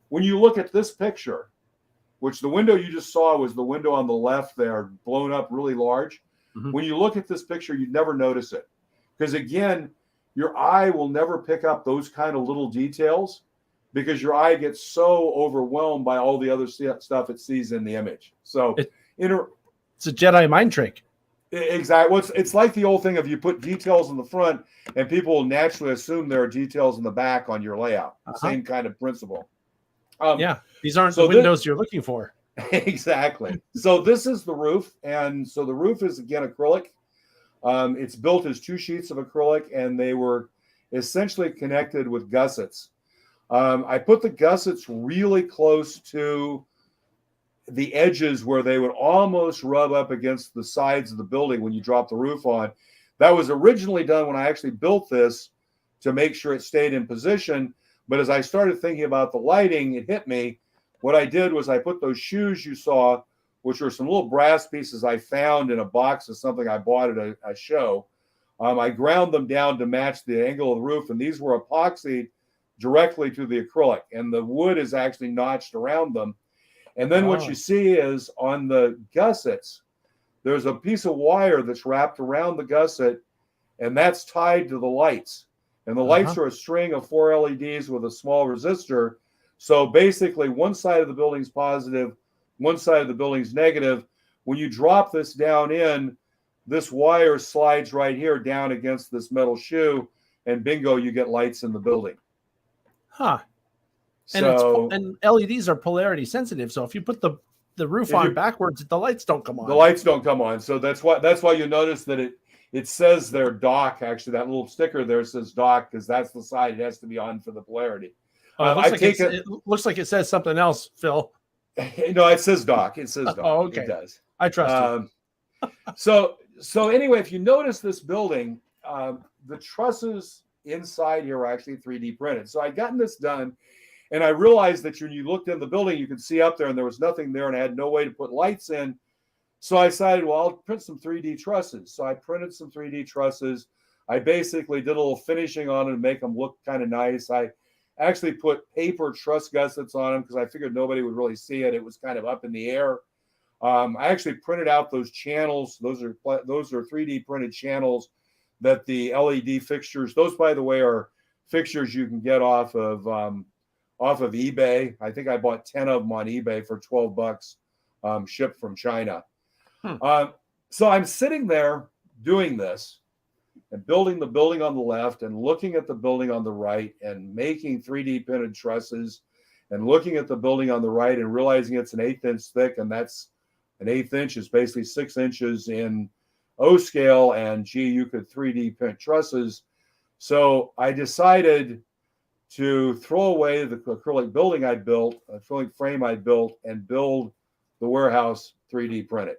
when you look at this picture, which the window you just saw was the window on the left there, blown up really large. Mm-hmm. When you look at this picture, you'd never notice it. Because again, your eye will never pick up those kind of little details because your eye gets so overwhelmed by all the other stuff it sees in the image. So it's a Jedi mind trick. Exactly. Well, it's like the old thing of you put details in the front and people will naturally assume there are details in the back on your layout. Same kind of principle. Yeah, these aren't the windows you're looking for. Exactly. So this is the roof. And so the roof is, again, acrylic. It's built as 2 sheets of acrylic, and they were essentially connected with gussets. I put the gussets really close to the edges where they would almost rub up against the sides of the building when you drop the roof on. That was originally done when I actually built this to make sure it stayed in position. But as I started thinking about the lighting, it hit me. What I did was I put those shoes you saw, which were some little brass pieces I found in a box of something I bought at a show. I ground them down to match the angle of the roof, and these were epoxied directly to the acrylic, and the wood is actually notched around them. And then what you see is on the gussets, there's a piece of wire that's wrapped around the gusset, and that's tied to the lights. And the lights are a string of 4 LEDs with a small resistor. So basically, one side of the building's positive, one side of the building's negative. When you drop this down in, this wire slides right here down against this metal shoe, and bingo, you get lights in the building. Huh. And LEDs are polarity sensitive. So if you put the roof on backwards, the lights don't come on. The lights don't come on. So that's why you notice that it says there dock. Actually, that little sticker there says dock because that's the side it has to be on for the polarity. It looks like it says something else, Phil. No, it says dock. It says dock. Oh, okay. It does. I trust you. So anyway, if you notice this building, the trusses inside here are actually 3D printed. So I'd gotten this done, and I realized that when you looked in the building, you could see up there, and there was nothing there, and I had no way to put lights in. So I decided, well, I'll print some 3D trusses. So I printed some 3D trusses. I basically did a little finishing on them to make them look kind of nice. I actually put paper truss gussets on them because I figured nobody would really see it. It was kind of up in the air. I actually printed out those channels. Those are 3D printed channels that the LED fixtures. Those, by the way, are fixtures you can get off of eBay. I think I bought 10 of them on eBay for $12, shipped from China. So I'm sitting there doing this and building the building on the left and looking at the building on the right and making 3D printed trusses and looking at the building on the right and realizing it's an 1/8 inch thick, and that's an 1/8 inch is basically 6 inches in O scale, and gee, you could 3D print trusses. So I decided to throw away the acrylic building I built, acrylic frame I built, and build the warehouse 3D printed.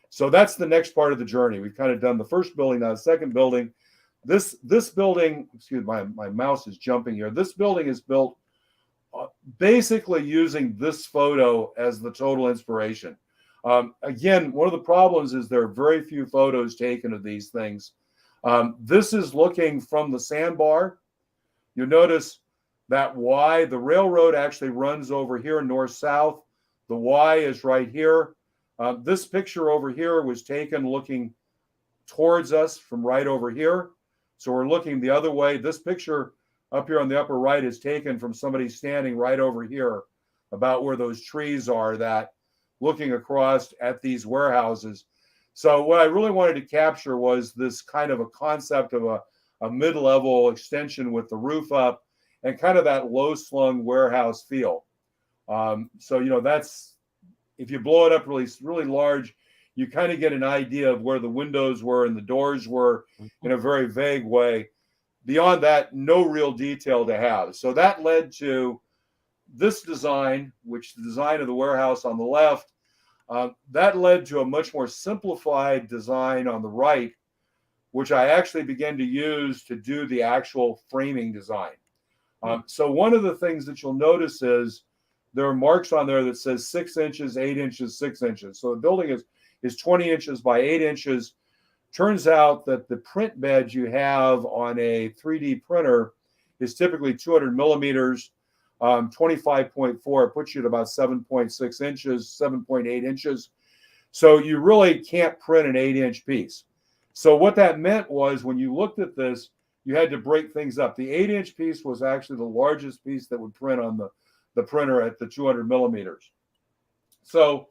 So that's the next part of the journey. We've kind of done the first building, now the second building. This building, excuse me, my mouse is jumping here. This building is built basically using this photo as the total inspiration. Again, one of the problems is there are very few photos taken of these things. This is looking from the sandbar. You'll notice that Y, the railroad actually runs over here north-south. The Y is right here. This picture over here was taken looking towards us from right over here. So we're looking the other way. This picture up here on the upper right is taken from somebody standing right over here about where those trees are, that looking across at these warehouses. So what I really wanted to capture was this kind of a concept of a mid-level extension with the roof up and kind of that low-slung warehouse feel. So, that's, if you blow it up really, really large, you kind of get an idea of where the windows were and the doors were in a very vague way. Beyond that, no real detail to have. So that led to this design, which the design of the warehouse on the left, that led to a much more simplified design on the right, which I actually began to use to do the actual framing design. So one of the things that you'll notice is there are marks on there that says 6 inches, 8 inches, 6 inches. So the building is 20 inches by 8 inches. Turns out that the print bed you have on a 3D printer is typically 200 millimeters, 25.4. It puts you at about 7.6 inches, 7.8 inches. So you really can't print an 8-inch piece. So what that meant was when you looked at this, you had to break things up. The 8-inch piece was actually the largest piece that would print on the printer at the 200 millimeters. So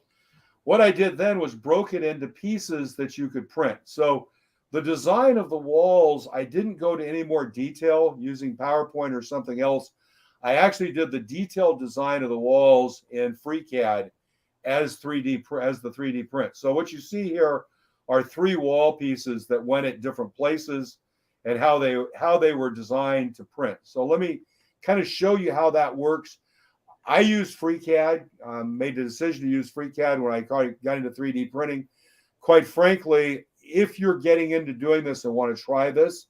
what I did then was broke it into pieces that you could print. So the design of the walls, I didn't go to any more detail using PowerPoint or something else. I actually did the detailed design of the walls in FreeCAD as the 3D print. So what you see here are 3 wall pieces that went at different places and how they were designed to print. So let me kind of show you how that works. I use FreeCAD, made the decision to use FreeCAD when I got into 3D printing. Quite frankly, if you're getting into doing this and want to try this,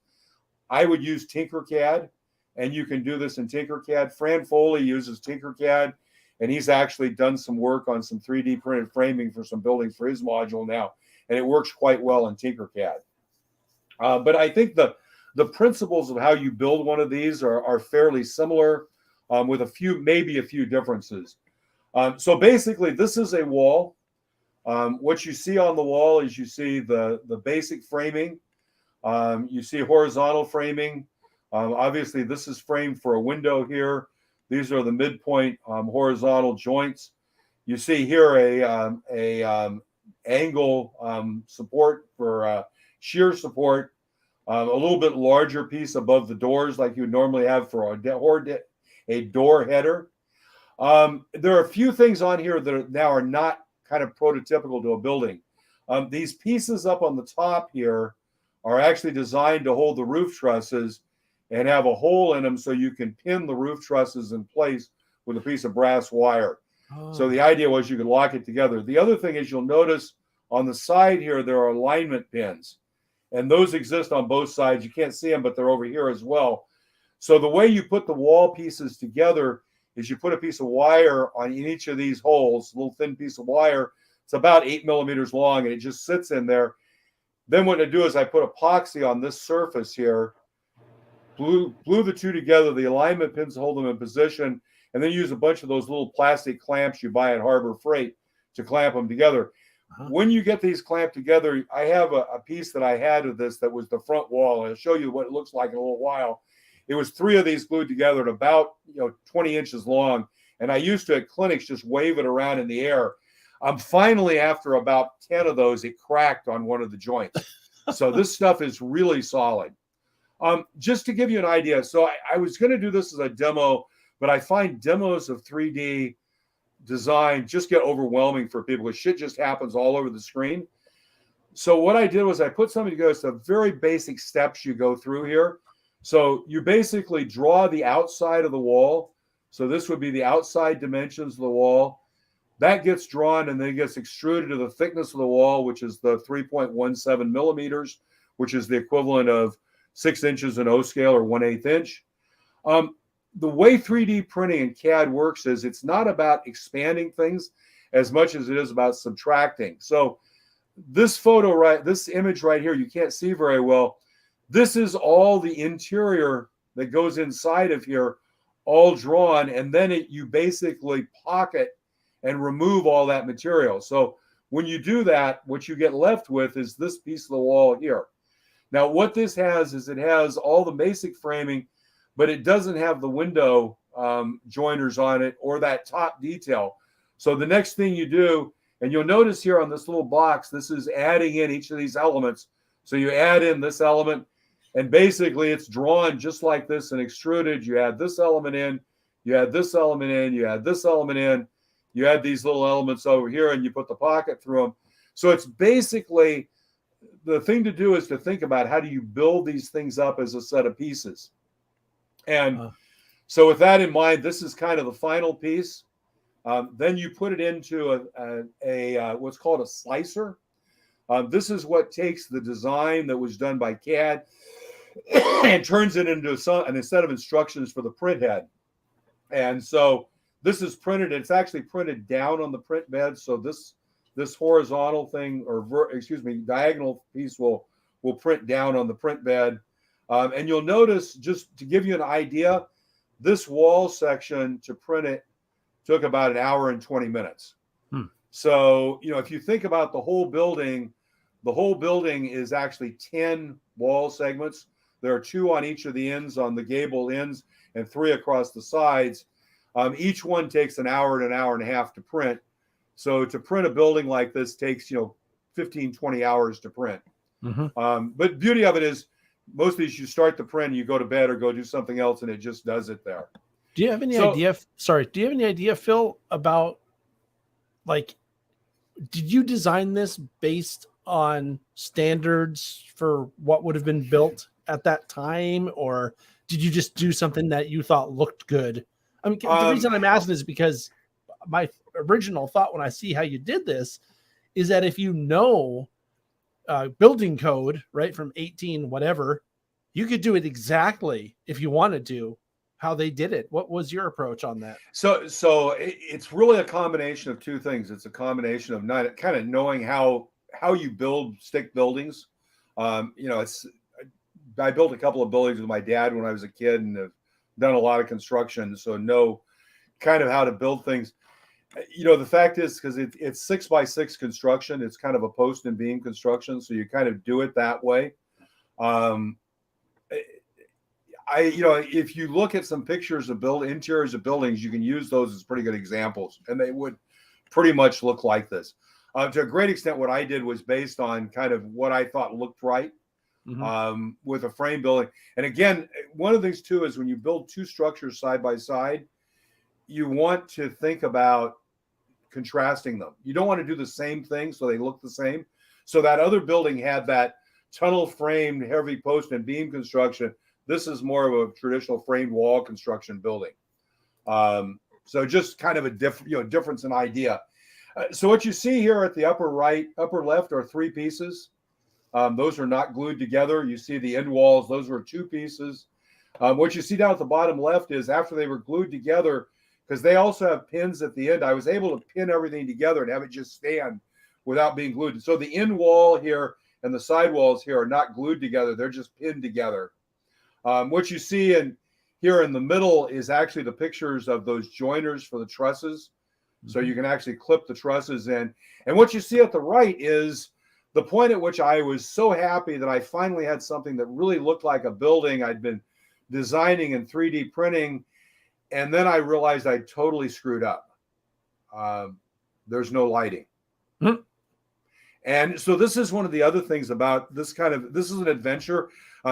I would use Tinkercad, and you can do this in Tinkercad. Fran Foley uses Tinkercad, and he's actually done some work on some 3D printed framing for some buildings for his module now, and it works quite well in Tinkercad. But I think the principles of how you build one of these are fairly similar, with maybe a few differences. So basically, this is a wall. What you see on the wall is you see the basic framing. You see horizontal framing. Obviously, this is framed for a window here. These are the midpoint horizontal joints. You see here a angle support for shear support. A little bit larger piece above the doors, like you would normally have for a door header. There are a few things on here that now are not kind of prototypical to a building. These pieces up on the top here are actually designed to hold the roof trusses and have a hole in them so you can pin the roof trusses in place with a piece of brass wire. Oh. So the idea was you could lock it together. The other thing is you'll notice on the side here there are alignment pins, and those exist on both sides. You can't see them, but they're over here as well. So the way you put the wall pieces together is you put a piece of wire on each of these holes, a little thin piece of wire. It's about 8 millimeters long, and it just sits in there. Then what I do is I put epoxy on this surface here, glue the two together, the alignment pins hold them in position, and then use a bunch of those little plastic clamps you buy at Harbor Freight to clamp them together. Uh-huh. When you get these clamped together, I have a piece that I had of this that was the front wall. I'll show you what it looks like in a little while. It was 3 of these glued together at about 20 inches long, and I used to at clinics just wave it around in the air. Finally, after about 10 of those, it cracked on one of the joints. So this stuff is really solid. Just to give you an idea, so I was going to do this as a demo, but I find demos of 3D design just get overwhelming for people because shit just happens all over the screen. So what I did was I put something together. Some very basic steps you go through here. So you basically draw the outside of the wall. So this would be the outside dimensions of the wall. That gets drawn and then gets extruded to the thickness of the wall, which is the 3.17 millimeters, which is the equivalent of 6 inches in O scale or 1/8 inch. The way 3D printing in CAD works is it's not about expanding things as much as it is about subtracting. So this image right here, you can't see very well. This is all the interior that goes inside of here, all drawn, and then you basically pocket and remove all that material. So when you do that, what you get left with is this piece of the wall here. Now, what this has is it has all the basic framing, but it doesn't have the window joiners on it or that top detail. So the next thing you do, and you'll notice here on this little box, this is adding in each of these elements. So you add in this element, and basically it's drawn just like this and extruded. You add this element in, you add this element in, you add this element in, you add these little elements over here, and you put the pocket through them. So it's basically, the thing to do is to think about how do you build these things up as a set of pieces. And so with that in mind, this is kind of the final piece. Then you put it into a what's called a slicer. This is what takes the design that was done by CAD and turns it into a set of instructions for the print head. And so this is printed. It's actually printed down on the print bed. So this horizontal thing, or diagonal piece will print down on the print bed. And you'll notice, just to give you an idea, this wall section to print it took about 1 hour and 20 minutes. So, if you think about the whole building is actually 10 wall segments. There are 2 on each of the ends, on the gable ends, and 3 across the sides. Each one takes 1 hour and 1.5 hours to print. So to print a building like this takes, 15, 20 hours to print. But the beauty of it is, most of these, you start the print, you go to bed or go do something else, and it just does it there. Do you have any idea? Sorry, do you have any idea, Phil, about, like, did you design this based on standards for what would have been built at that time, or did you just do something that you thought looked good? I mean, the reason I'm asking is because my original thought when I see how you did this is that if you know building code, right, from 18 whatever, you could do it exactly, if you wanted to, how they did it. What was your approach on that? So it's really a combination of 2 things. It's a combination of not kind of knowing how you build stick buildings. I built a couple of buildings with my dad when I was a kid, and have done a lot of construction, so know kind of how to build things. The fact is, because it's 6x6 construction, it's kind of a post and beam construction, so you kind of do it that way. If you look at some pictures of interiors of buildings, you can use those as pretty good examples, and they would pretty much look like this. To a great extent, what I did was based on kind of what I thought looked right with a frame building. And again, one of the things too is when you build 2 structures side by side, you want to think about contrasting them. You don't want to do the same thing so they look the same. So that other building had that tunnel framed heavy post and beam construction. This is more of a traditional framed wall construction building. So just kind of a difference in idea. So what you see here at the upper left are 3 pieces. Those are not glued together. You see the end walls, those were 2 pieces. What you see down at the bottom left is after they were glued together, because they also have pins at the end, I was able to pin everything together and have it just stand without being glued. So the end wall here and the side walls here are not glued together. They're just pinned together. What you see here in the middle is actually the pictures of those joiners for the trusses. So you can actually clip the trusses in. And what you see at the right is the point at which I was so happy that I finally had something that really looked like a building I'd been designing and 3D printing. And then I realized I totally screwed up. There's no lighting. And so this is one of the other things about this is an adventure.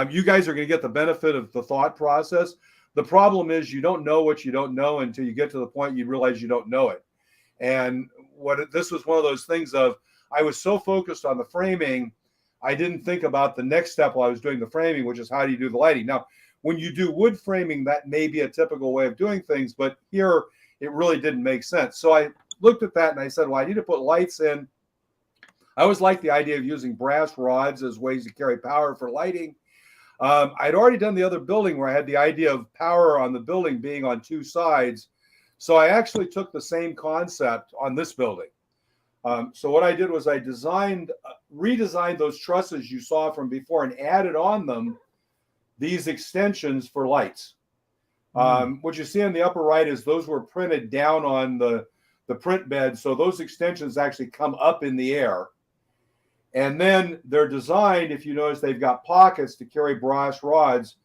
You guys are going to get the benefit of the thought process. The problem is you don't know what you don't know until you get to the point you realize you don't know it. And this was one of those things of, I was so focused on the framing, I didn't think about the next step while I was doing the framing, which is how do you do the lighting. Now, when you do wood framing, that may be a typical way of doing things, but here it really didn't make sense. So I looked at that and I said, well, I need to put lights in. I always liked the idea of using brass rods as ways to carry power for lighting. I'd already done the other building where I had the idea of power on the building being on 2 sides. So I actually took the same concept on this building. So what I did was I redesigned those trusses you saw from before and added on them these extensions for lights. What you see on the upper right is those were printed down on the print bed. So those extensions actually come up in the air. And then they're designed, if you notice, they've got pockets to carry brass rods.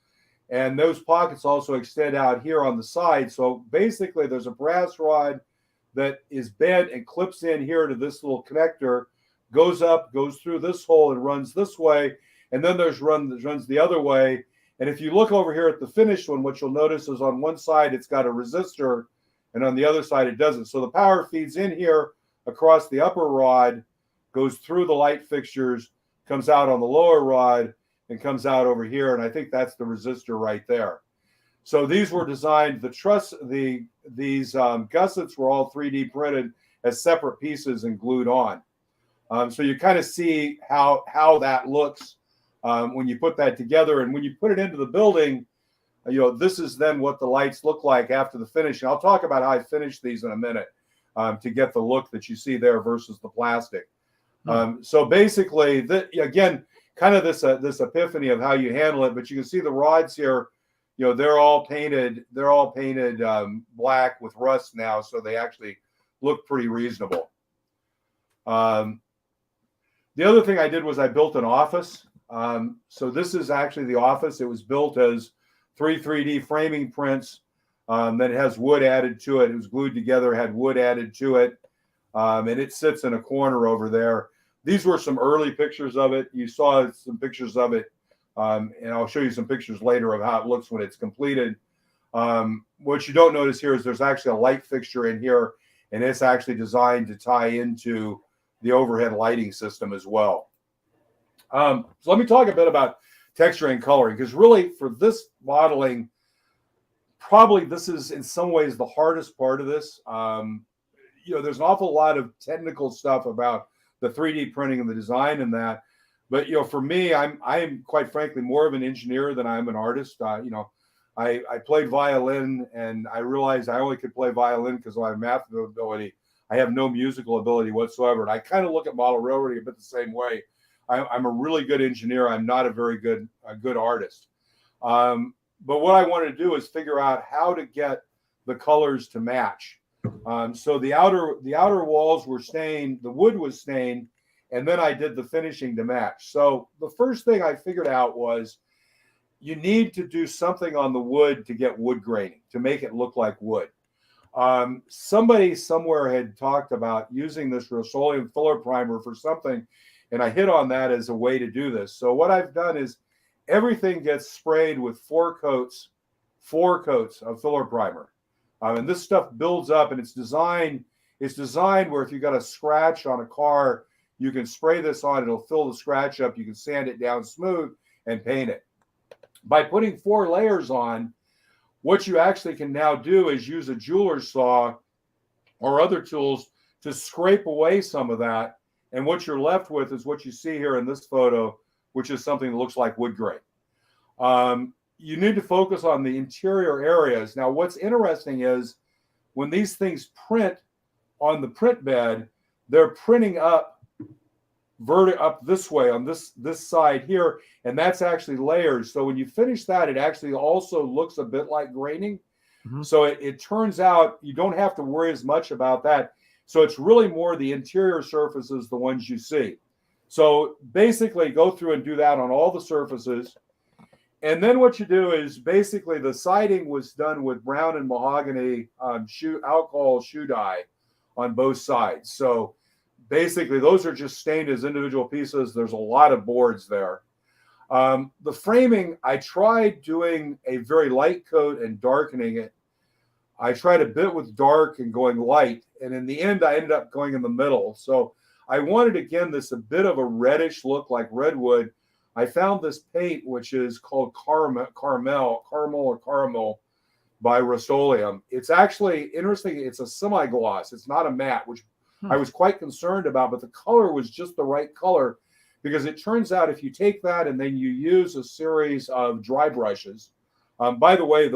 And those pockets also extend out here on the side. So basically there's a brass rod that is bent and clips in here to this little connector, goes up, goes through this hole and runs this way. And then there's runs the other way. And if you look over here at the finished one, what you'll notice is on one side, it's got a resistor, and on the other side, it doesn't. So the power feeds in here across the upper rod, goes through the light fixtures, comes out on the lower rod, and comes out over here. And I think that's the resistor right there. So these were designed, these gussets were all 3D printed as separate pieces and glued on. So you kind of see how that looks when you put that together. And when you put it into the building, this is then what the lights look like after the finish. And I'll talk about how I finished these in a minute to get the look that you see there versus the plastic. So basically, again, kind of this epiphany of how you handle it. But you can see the rods here. They're all painted black with rust now, so they actually look pretty reasonable. The other thing I did was I built an office. So this is actually the office. It was built as 3D framing prints. Then it has wood added to it. It was glued together, had wood added to it, and it sits in a corner over there. These were some early pictures of it. You saw some pictures of it. And I'll show you some pictures later of how it looks when it's completed. What you don't notice here is there's actually a light fixture in here, and it's actually designed to tie into the overhead lighting system as well. So let me talk a bit about texture and coloring, because really for this modeling, probably this is in some ways the hardest part of this. There's an awful lot of technical stuff about the 3D printing and the design and that. But for me, I'm quite frankly more of an engineer than I'm an artist. I played violin, and I realized I only could play violin because of my math ability. I have no musical ability whatsoever. And I kind of look at model railroading a bit the same way. I'm a really good engineer. I'm not a very good artist. But what I wanted to do is figure out how to get the colors to match. So the outer walls were stained, the wood was stained, and then I did the finishing to match. So the first thing I figured out was you need to do something on the wood to get wood graining, to make it look like wood. Somebody somewhere had talked about using this Rust-Oleum filler primer for something, and I hit on that as a way to do this. So what I've done is everything gets sprayed with four coats of filler primer. And this stuff builds up, and it's designed where if you've got a scratch on a car, you can spray this on, it'll fill the scratch up, you can sand it down smooth and paint it. By putting 4 layers on, what you actually can now do is use a jeweler's saw or other tools to scrape away some of that. And what you're left with is what you see here in this photo, which is something that looks like wood grain. You need to focus on the interior areas. Now, what's interesting is when these things print on the print bed, they're printing up this way on this side here, and that's actually layers. So when you finish that, it actually also looks a bit like graining. Mm-hmm. So it turns out you don't have to worry as much about that. So it's really more the interior surfaces, the ones you see. So basically go through and do that on all the surfaces. And then what you do is basically the siding was done with brown and mahogany alcohol shoe dye on both sides. So basically those are just stained as individual pieces. There's a lot of boards there. The framing, I tried doing a very light coat and darkening it. I tried a bit with dark and going light. And in the end, I ended up going in the middle. So I wanted, again, a bit of a reddish look like redwood. I found this paint, which is called Caramel by Rust-Oleum. It's actually interesting. It's a semi-gloss. It's not a matte, which I was quite concerned about, but the color was just the right color, because it turns out if you take that and then you use a series of dry brushes, by the way,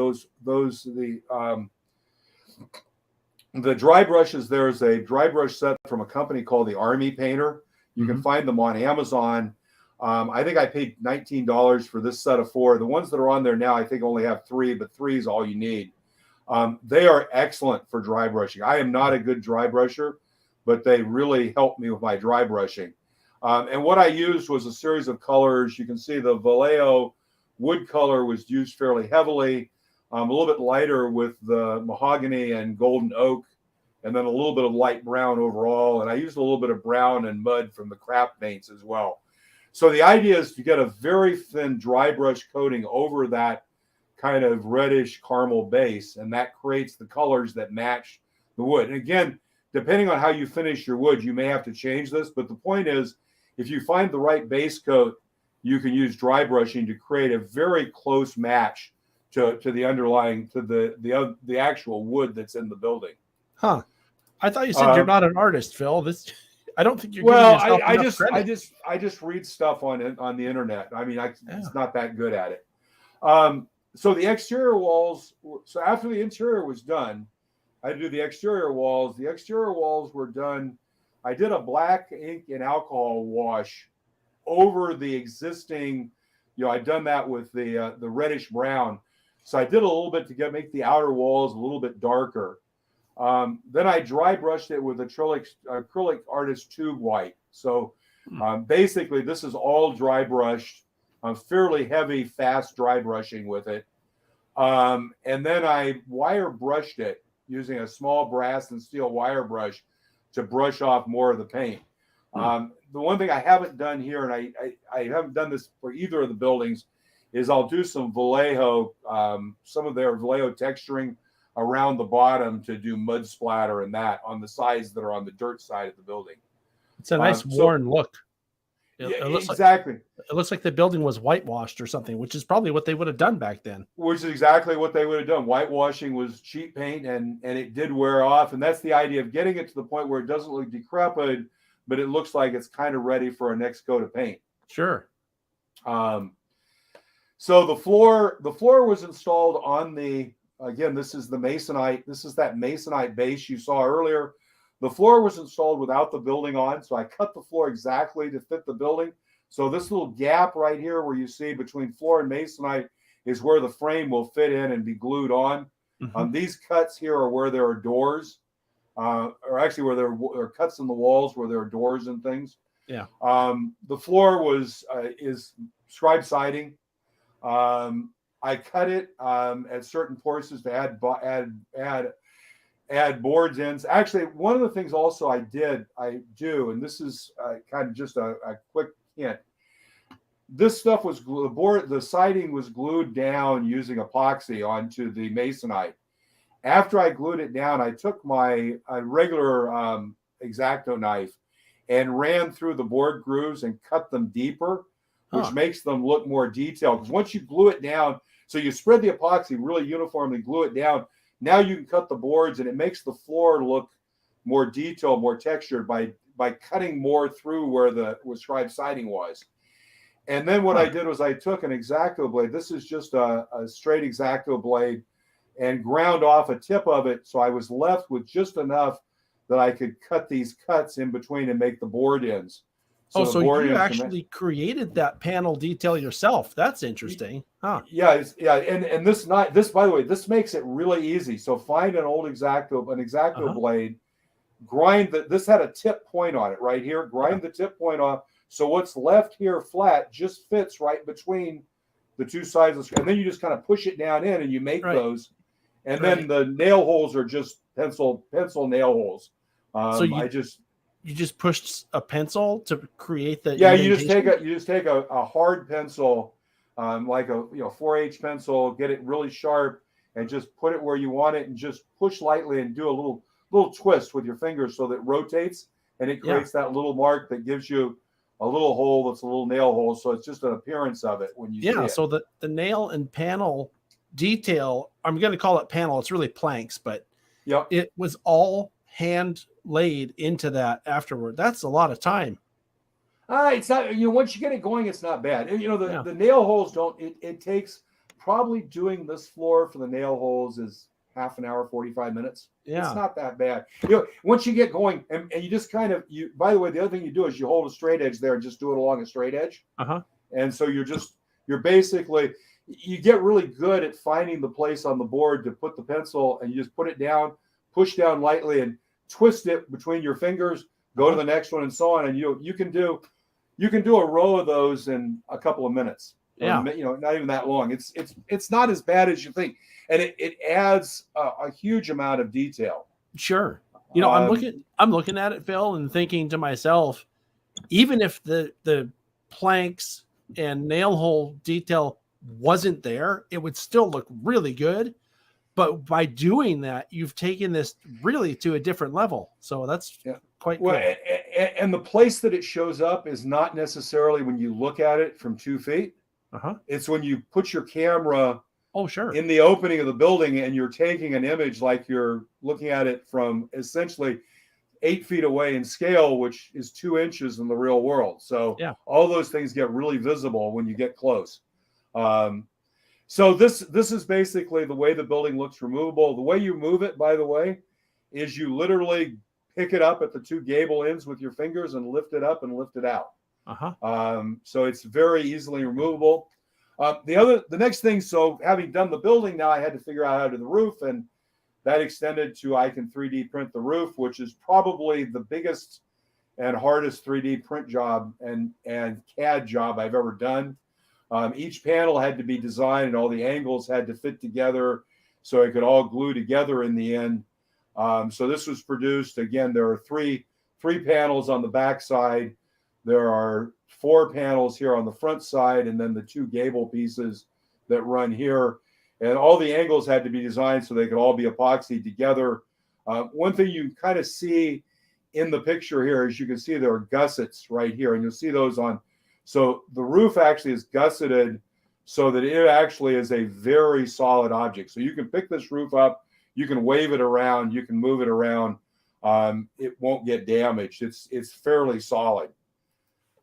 the dry brushes, there's a dry brush set from a company called the Army Painter. You can find them on Amazon. I think I paid $19 for this set of 4. The ones that are on there now, I think only have 3, but 3 is all you need. They are excellent for dry brushing. I am not a good dry brusher, but they really helped me with my dry brushing. And what I used was a series of colors. You can see the Vallejo wood color was used fairly heavily, a little bit lighter with the mahogany and golden oak, and then a little bit of light brown overall. And I used a little bit of brown and mud from the craft paints as well. So the idea is to get a very thin dry brush coating over that kind of reddish caramel base, and that creates the colors that match the wood. And again, depending on how you finish your wood, you may have to change this. But the point is, if you find the right base coat, you can use dry brushing to create a very close match to the underlying, to the actual wood that's in the building. Huh. I thought you said you're not an artist, Phil. I don't think you're giving Well, yourself enough credit. I just read stuff on the internet. I mean, it's not that good at it. So the exterior walls. So after the interior was done, I had to do the exterior walls. The exterior walls were done. I did a black ink and alcohol wash over the existing. I'd done that with the reddish brown. So I did a little bit to make the outer walls a little bit darker. Then I dry brushed it with acrylic artist tube white. So basically, this is all dry brushed. Fairly heavy, fast dry brushing with it. And then I wire brushed it using a small brass and steel wire brush to brush off more of the paint. The one thing I haven't done here, and I haven't done this for either of the buildings, is I'll do some Vallejo, some of their Vallejo texturing around the bottom to do mud splatter and that on the sides that are on the dirt side of the building. It's a nice worn look. It looks exactly. It looks like the building was whitewashed or something, which is probably what they would have done back then. Which is exactly what they would have done. Whitewashing was cheap paint, and it did wear off. And that's the idea of getting it to the point where it doesn't look decrepit, but it looks like it's kind of ready for a next coat of paint. Sure. So the floor was installed on again, this is the masonite. This is that masonite base you saw earlier. The floor was installed without the building on, so I cut the floor exactly to fit the building. So this little gap right here where you see between floor and masonite is where the frame will fit in and be glued on. Mm-hmm. These cuts here are where there are doors, or actually where there are cuts in the walls where there are doors and things. Yeah. The floor is scribe siding. I cut it at certain portions to add boards in. Actually, one of the things also I do, and this is kind of just a quick hint. This stuff was the siding was glued down using epoxy onto the masonite. After I glued it down, I took my regular X-Acto knife and ran through the board grooves and cut them deeper, which makes them look more detailed. Because once you glue it down, so you spread the epoxy really uniformly, glue it down. Now you can cut the boards, and it makes the floor look more detailed, more textured by cutting more through where the scribe siding was. And then what I did was I took an X-Acto blade. This is just a straight X-Acto blade, and ground off a tip of it. So I was left with just enough that I could cut these cuts in between and make the board ends. So you actually created that panel detail yourself. That's interesting. Huh? Yeah. And this, by the way, this makes it really easy. So find an old X-Acto blade, grind this had a tip point on it right here, grind the tip point off. So what's left here flat just fits right between the two sides of the screen. And then you just kind of push it down in and you make those. And then the nail holes are just pencil nail holes. So you just pushed a pencil to create the you just take a hard pencil, like a 4H pencil, get it really sharp, and just put it where you want it, and just push lightly and do a little twist with your fingers so that it rotates, and it creates that little mark that gives you a little hole that's a little nail hole. So it's just an appearance of it when you see it. So the nail and panel detail, I'm going to call it panel. It's really planks, but it was all hand laid into that afterward. That's a lot of time. It's not, once you get it going, it's not bad. The nail holes it takes probably doing this floor for the nail holes is half an hour, 45 minutes. Yeah. It's not that bad. Once you get going and you just kind of, by the way, the other thing you do is you hold a straight edge there and just do it along a straight edge. And so you're basically, you get really good at finding the place on the board to put the pencil, and you just put it down, push down lightly, and twist it between your fingers, go to the next one, and so on. And you can do a row of those in a couple of minutes. Not even that long. It's not as bad as you think, and it adds a huge amount of detail. Sure. I'm looking at it, Phil, and thinking to myself, even if the planks and nail hole detail wasn't there, it would still look really good. but by doing that, you've taken this really to a different level. So that's quite cool. And the place that it shows up is not necessarily when you look at it from 2 feet. It's when you put your camera in the opening of the building and you're taking an image like you're looking at it from essentially 8 feet away in scale, which is 2 inches in the real world. So all those things get really visible when you get close. So this is basically the way the building looks removable. The way you move it, by the way, is you literally pick it up at the 2 gable ends with your fingers and lift it up and lift it out. So it's very easily removable. The next thing, so having done the building, now I had to figure out how to do the roof, and that extended to I can 3D print the roof, which is probably the biggest and hardest 3D print job and CAD job I've ever done. Each panel had to be designed and all the angles had to fit together so it could all glue together in the end. So this was produced, again, there are three panels on the back side. There are 4 panels here on the front side, and then the 2 gable pieces that run here. And all the angles had to be designed so they could all be epoxied together. One thing you kind of see in the picture here is you can see there are gussets right here, and you'll see those on. So the roof actually is gusseted so that it actually is a very solid object. So you can pick this roof up, you can wave it around, you can move it around. It won't get damaged. It's fairly solid.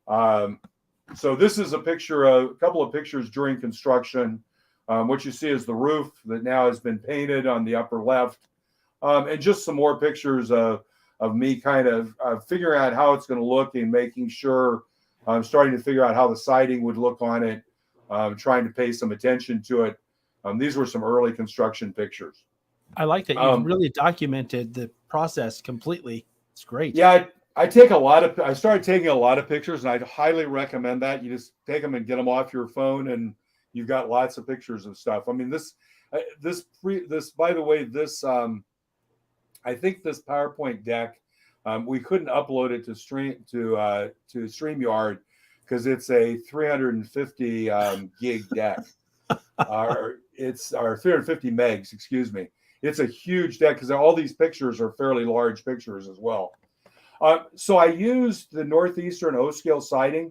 So this is a couple of pictures during construction. What you see is the roof that now has been painted on the upper left, and just some more pictures of me kind of figuring out how it's going to look and making sure I'm starting to figure out how the siding would look on it, trying to pay some attention to it. These were some early construction pictures. I like that you've really documented the process completely. It's great. Yeah, I started taking a lot of pictures, and I'd highly recommend that. You just take them and get them off your phone, and you've got lots of pictures of stuff. I mean, by the way, I think this PowerPoint deck, we couldn't upload it to StreamYard because it's a 350 gig deck. It's 350 megs, excuse me. It's a huge deck because all these pictures are fairly large pictures as well. So I used the Northeastern O-scale siding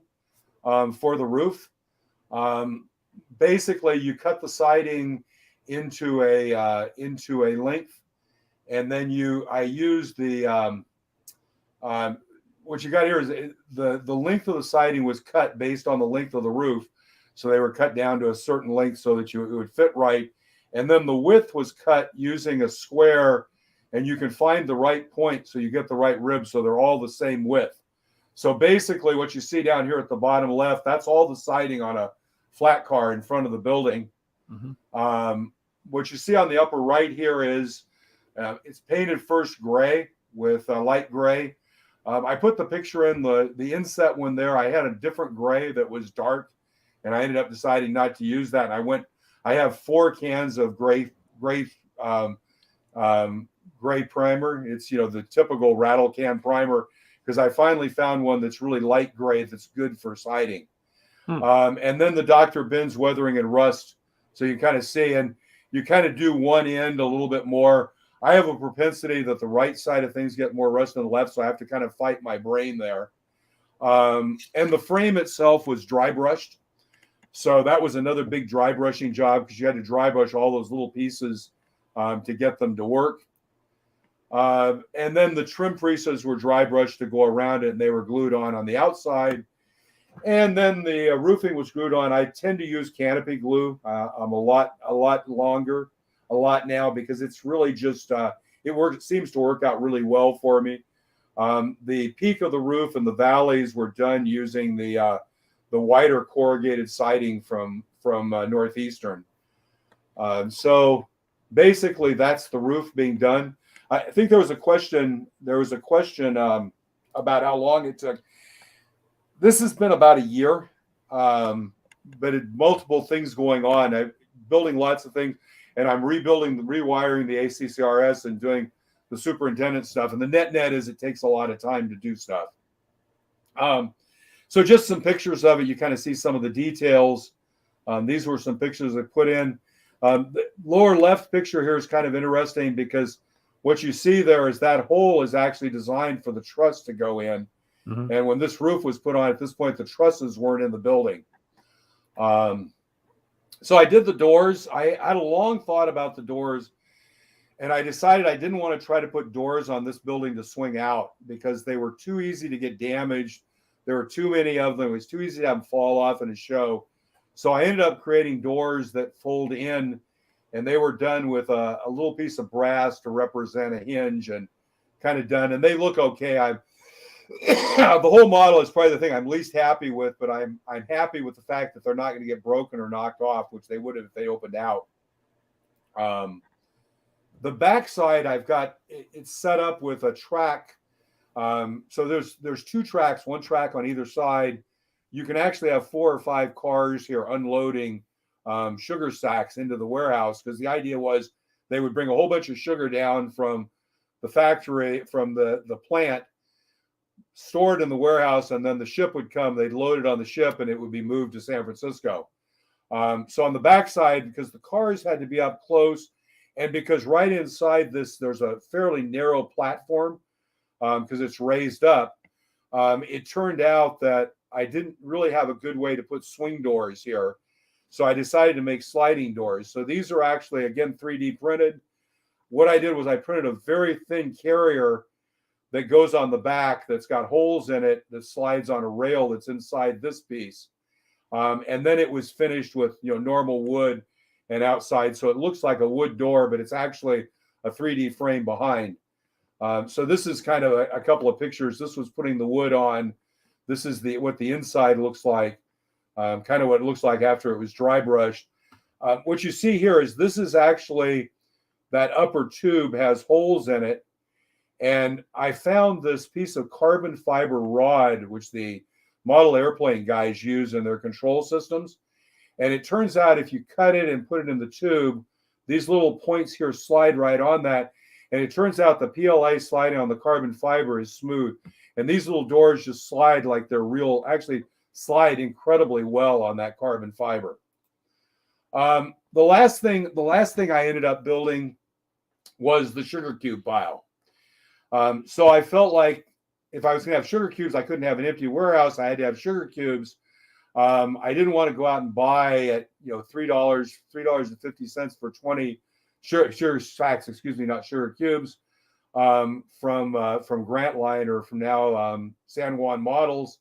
for the roof. Basically, you cut the siding into a length, and then I used the what you got here is the length of the siding was cut based on the length of the roof, so they were cut down to a certain length so that it would fit right, and then the width was cut using a square, and you can find the right point so you get the right ribs so they're all the same width. So basically, what you see down here at the bottom left, that's all the siding on a flat car in front of the building. What you see on the upper right here is it's painted first gray with light gray. I put the picture in the inset one there. I had a different gray that was dark, and I ended up deciding not to use that. And I have 4 cans of gray primer. It's the typical rattle can primer, because I finally found one that's really light gray that's good for siding. And then the Dr. Benz weathering and rust. So you kind of see, and you kind of do one end a little bit more. I have a propensity that the right side of things get more rust than the left, so I have to kind of fight my brain there. And the frame itself was dry brushed. So that was another big dry brushing job, because you had to dry brush all those little pieces to get them to work. And then the trim creases were dry brushed to go around it, and they were glued on the outside. And then the roofing was glued on. I tend to use canopy glue. I'm a lot now, because it's really just it seems to work out really well for me. The peak of the roof and the valleys were done using the wider corrugated siding from Northeastern. So basically, that's the roof being done. I think there was a question about how long it took. This has been about a year, but multiple things going on. I'm building lots of things, and I'm rewiring the ACCRS and doing the superintendent stuff. And the net is it takes a lot of time to do stuff. So just some pictures of it. You kind of see some of the details. These were some pictures I put in. The lower left picture here is kind of interesting because what you see there is that hole is actually designed for the truss to go in. Mm-hmm. And when this roof was put on at this point, the trusses weren't in the building. So I did the doors. I had a long thought about the doors, and I decided I didn't want to try to put doors on this building to swing out because they were too easy to get damaged. There were too many of them. It was too easy to have them fall off in a show. So I ended up creating doors that fold in, and they were done with a little piece of brass to represent a hinge and kind of done. And they look okay. The whole model is probably the thing I'm least happy with, but I'm happy with the fact that they're not going to get broken or knocked off, which they would have if they opened out. The backside, I've got it's set up with a track. So there's two tracks, one track on either side. You can actually have 4 or 5 cars here unloading sugar sacks into the warehouse, because the idea was they would bring a whole bunch of sugar down from the factory, from the plant, stored in the warehouse, and then the ship would come. They'd load it on the ship, and it would be moved to San Francisco. So on the backside, because the cars had to be up close, and because right inside this, there's a fairly narrow platform because it's raised up, it turned out that I didn't really have a good way to put swing doors here. So I decided to make sliding doors. So these are actually, again, 3D printed. What I did was I printed a very thin carrier that goes on the back that's got holes in it that slides on a rail that's inside this piece. And then it was finished with normal wood and outside. So it looks like a wood door, but it's actually a 3D frame behind. So this is kind of a couple of pictures. This was putting the wood on. This is what the inside looks like, kind of what it looks like after it was dry brushed. What you see here is this is actually, that upper tube has holes in it. And I found this piece of carbon fiber rod, which the model airplane guys use in their control systems. And it turns out if you cut it and put it in the tube, these little points here slide right on that. And it turns out the PLA sliding on the carbon fiber is smooth. And these little doors just slide like they're real, actually slide incredibly well on that carbon fiber. The last thing I ended up building was the sugar cube pile. So I felt like if I was going to have sugar cubes, I couldn't have an empty warehouse. I had to have sugar cubes. I didn't want to go out and buy at $3.50 for 20 sugar sacks, not sugar cubes, from Grantline, or from now San Juan Models.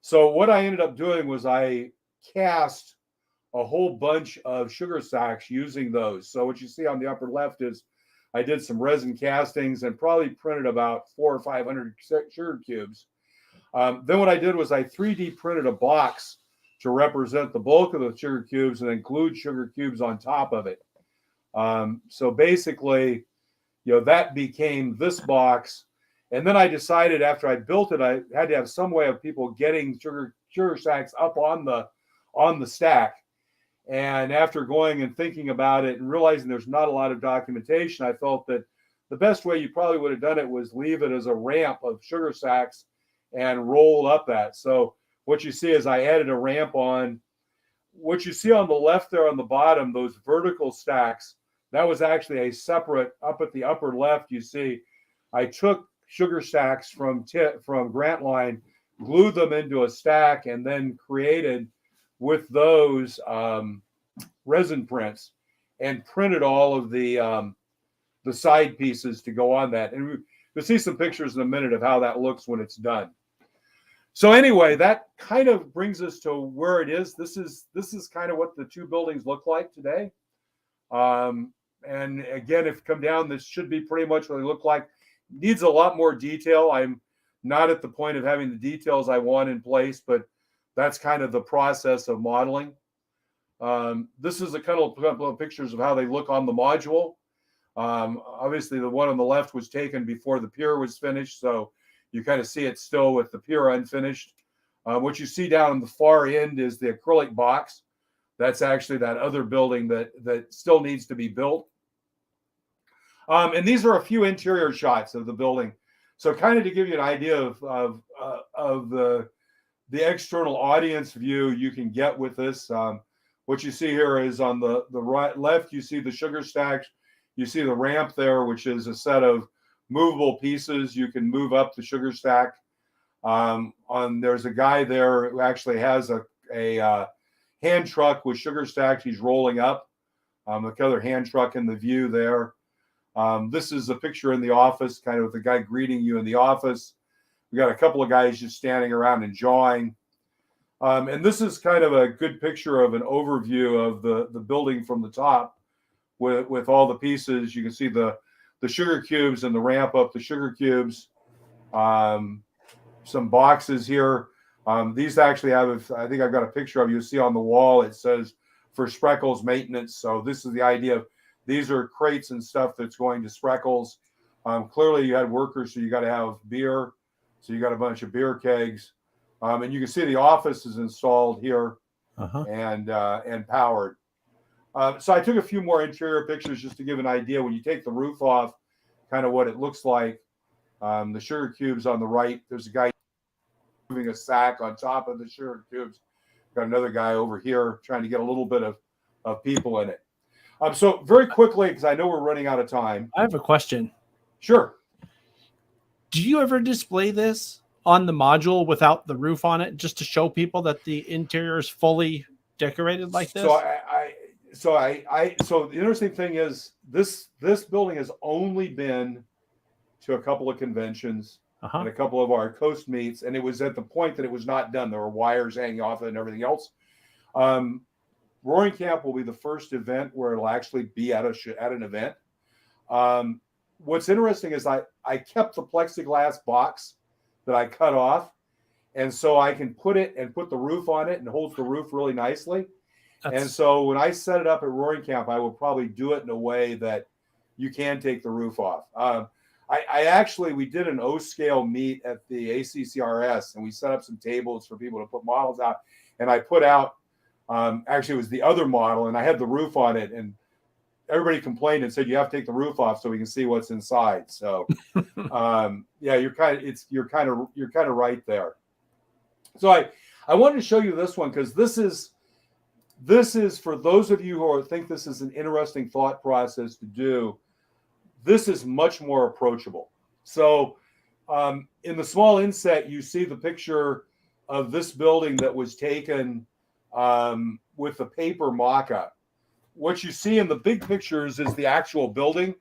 So what I ended up doing was I cast a whole bunch of sugar sacks using those. So what you see on the upper left is I did some resin castings and probably printed about 400 or 500 sugar cubes. Then what I did was I 3D printed a box to represent the bulk of the sugar cubes and then glued sugar cubes on top of it. So basically, that became this box. And then I decided after I built it, I had to have some way of people getting sugar sacks up on the stack. And after going and thinking about it and realizing there's not a lot of documentation, I felt that the best way you probably would have done it was leave it as a ramp of sugar sacks and roll up that. So what you see is I added a ramp on. What you see on the left there on the bottom, those vertical stacks, that was actually a separate, up at the upper left, you see, I took sugar sacks from Grantline, glued them into a stack, and then created with those resin prints and printed all of the side pieces to go on that. And we'll see some pictures in a minute of how that looks when it's done. So anyway, that kind of brings us to where it is. This is kind of what the two buildings look like today. And again, if you come down, this should be pretty much what they look like. Needs a lot more detail. I'm not at the point of having the details I want in place, but that's kind of the process of modeling. This is a couple of pictures of how they look on the module. Obviously, the one on the left was taken before the pier was finished, so you kind of see it still with the pier unfinished. What you see down on the far end is the acrylic box. That's actually that other building that still needs to be built. And these are a few interior shots of the building. So kind of to give you an idea of the external audience view you can get with this. what you see here is on the right left, you see the sugar stacks. You see the ramp there, which is a set of movable pieces. You can move up the sugar stack. There's a guy there who actually has a hand truck with sugar stacks. He's rolling up. The other hand truck in the view there. This is a picture in the office, kind of with the guy greeting you in the office. We got a couple of guys just standing around enjoying. And this is kind of a good picture of an overview of the building from the top with all the pieces. You can see the sugar cubes and the ramp up the sugar cubes. Some boxes here. These actually have, I think I've got a picture of, you'll see on the wall, it says for Spreckles maintenance. So this is the idea of, these are crates and stuff that's going to Spreckles. Clearly you had workers, so you got to have beer. So you got a bunch of beer kegs. And you can see the office is installed here and powered. So I took a few more interior pictures just to give an idea. When you take the roof off, kind of what it looks like. The sugar cubes on the right, there's a guy moving a sack on top of the sugar cubes. Got another guy over here trying to get a little bit of people in it. So very quickly, because I know we're running out of time. I have a question. Sure. Do you ever display this on the module without the roof on it, just to show people that the interior is fully decorated like this? So the interesting thing is this building has only been to a couple of conventions and a couple of our coast meets, and it was at the point that it was not done. There were wires hanging off it and everything else. Roaring Camp will be the first event where it'll actually be at an event. What's interesting is I kept the plexiglass box that I cut off, and so I can put the roof on it and holds the roof really nicely. And so when I set it up at Roaring Camp, I will probably do it in a way that you can take the roof off. We did an O-scale meet at the ACCRS, and we set up some tables for people to put models out. And I put out, actually it was the other model, and I had the roof on it, and everybody complained and said, you have to take the roof off so we can see what's inside. So yeah, you're kind of right there. So I wanted to show you this one, because this is for those of you who think this is an interesting thought process to do. This is much more approachable. So in the small inset, you see the picture of this building that was taken with the paper mock-up. What you see in the big pictures is the actual building.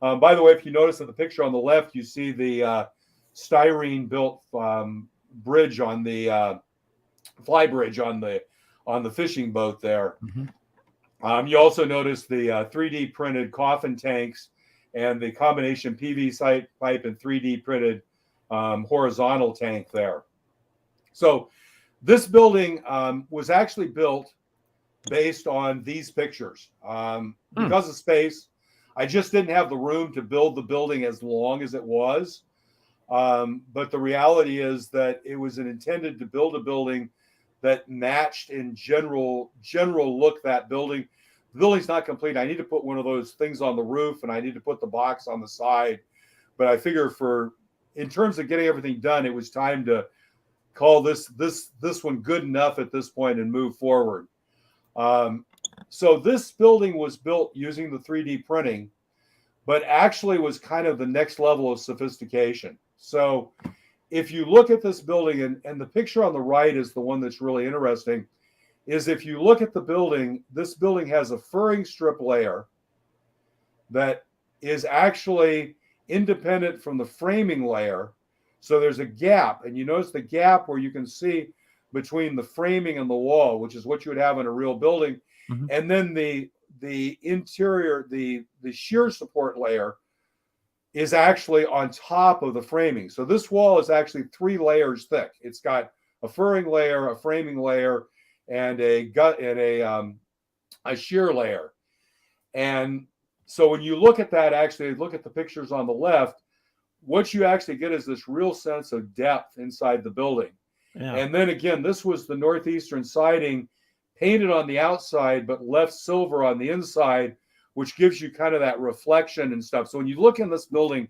By the way, if you notice in the picture on the left, you see the styrene built bridge on the fly bridge on the fishing boat there. You also notice the 3D printed coffin tanks and the combination PVC pipe and 3D printed horizontal tank there. So this building was actually built based on these pictures. Because of space, I just didn't have the room to build the building as long as it was. But the reality is that it was intended to build a building that matched in general look that building. The building's not complete. I need to put one of those things on the roof, and I need to put the box on the side. But I figure in terms of getting everything done, it was time to call this one good enough at this point and move forward. So this building was built using the 3D printing, but actually was kind of the next level of sophistication. So if you look at this building, and the picture on the right is the one that's really interesting, is if you look at the building, this building has a furring strip layer that is actually independent from the framing layer. So there's a gap, and you notice the gap where you can see between the framing and the wall, which is what you would have in a real building. And then the interior, the shear support layer is actually on top of the framing. So this wall is actually 3 layers thick. It's got a furring layer, a framing layer, and a shear layer. And so when you look at that, actually look at the pictures on the left, what you actually get is this real sense of depth inside the building. Yeah. And then again, this was the northeastern siding painted on the outside, but left silver on the inside, which gives you kind of that reflection and stuff. So when you look in this building,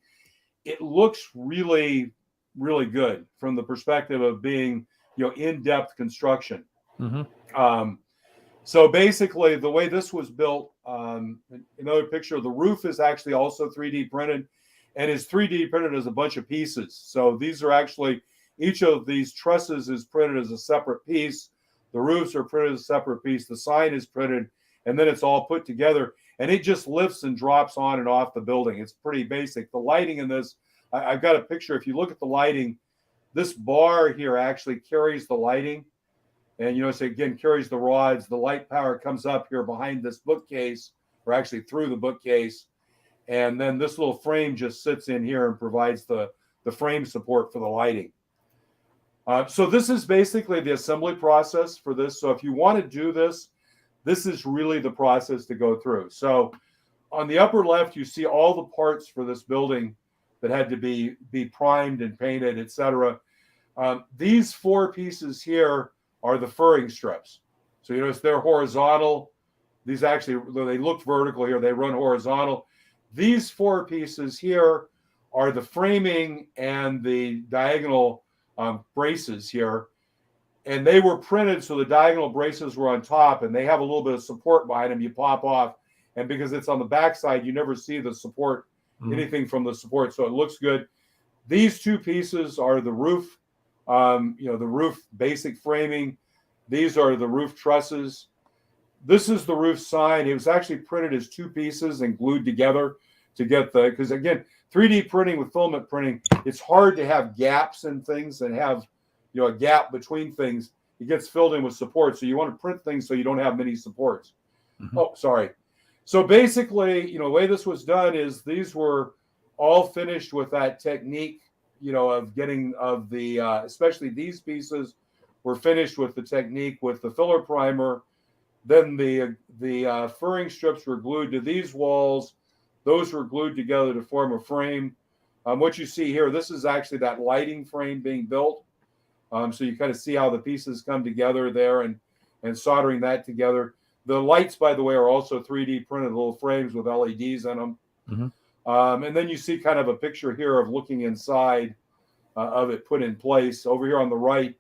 it looks really, really good from the perspective of being, in-depth construction. So basically, the way this was built, another picture, the roof is actually also 3D printed, and is 3D printed as a bunch of pieces. So these are actually, each of these trusses is printed as a separate piece. The roofs are printed as a separate piece. The sign is printed, and then it's all put together, and it just lifts and drops on and off the building. It's pretty basic. The lighting in this, I've got a picture. If you look at the lighting, this bar here actually carries the lighting. And, you know, so again, carries the rods. The light power comes up here behind this bookcase, or actually through the bookcase. And then this little frame just sits in here and provides the frame support for the lighting. So this is basically the assembly process for this. So if you want to do this, this is really the process to go through. So on the upper left, you see all the parts for this building that had to be primed and painted, etc. These four pieces here are the furring strips. So you notice they're horizontal. These actually, they look vertical here, they run horizontal. These four pieces here are the framing and the diagonal braces here. And they were printed so the diagonal braces were on top, and they have a little bit of support behind them. You pop off, and because it's on the backside, you never see the support, anything from the support, so it looks good. These two pieces are the roof, the roof basic framing. These are the roof trusses. This is the roof sign. It was actually printed as two pieces and glued together to get because again, 3D printing with filament printing, it's hard to have gaps in things and have, a gap between things. It gets filled in with support. So you want to print things so you don't have many supports. Oh, sorry. So basically, the way this was done is these were all finished with that technique, of getting especially these pieces were finished with the technique with the filler primer. Then the furring strips were glued to these walls. Those were glued together to form a frame. What you see here, this is actually that lighting frame being built. So you kind of see how the pieces come together there and soldering that together. The lights, by the way, are also 3D printed little frames with LEDs in them. And then you see kind of a picture here of looking inside of it put in place. Over here on the right,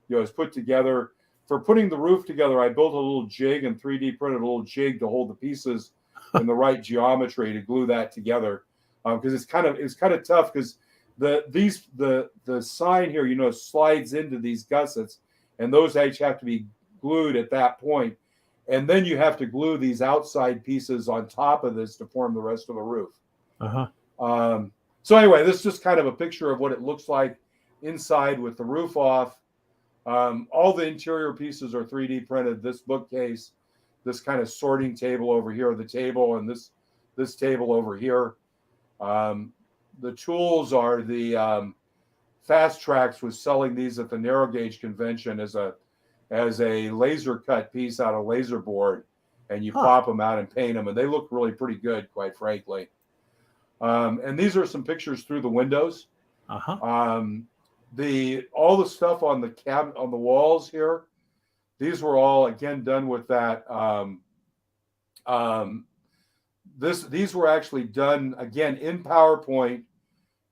it's put together. For putting the roof together, I built a little jig and 3D printed a little jig to hold the pieces in the right geometry to glue that together. Because it's kind of tough because the sign here, slides into these gussets, and those actually have to be glued at that point. And then you have to glue these outside pieces on top of this to form the rest of the roof. So anyway, this is just kind of a picture of what it looks like inside with the roof off. All the interior pieces are 3D printed. This bookcase, this kind of sorting table over here, the table, and this table over here. The tools are the Fast Tracks was selling these at the narrow gauge convention as a laser cut piece out of laser board, and you pop them out and paint them, and they look really pretty good, quite frankly. And these are some pictures through the windows. All the stuff on the cabinet on the walls here, these were all again done with that. These were actually done again in PowerPoint,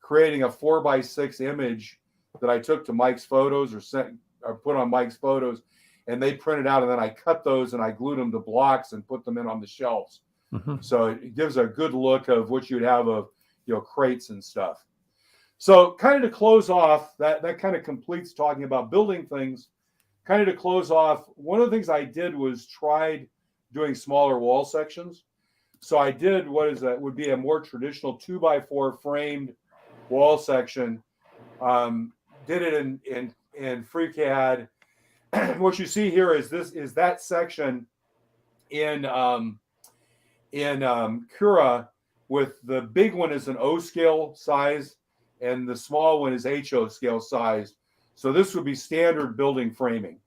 creating a 4x6 image that I took to Mike's photos or put on Mike's photos, and they printed out, and then I cut those and I glued them to blocks and put them in on the shelves. So it gives a good look of what you'd have of, crates and stuff. So kind of to close off, that kind of completes talking about building things. Kind of to close off, one of the things I did was tried doing smaller wall sections. So I did would be a more traditional 2x4 framed wall section. Did it in FreeCAD. What you see here is that section in Cura, with the big one is an O scale size and the small one is HO scale size. So this would be standard building framing.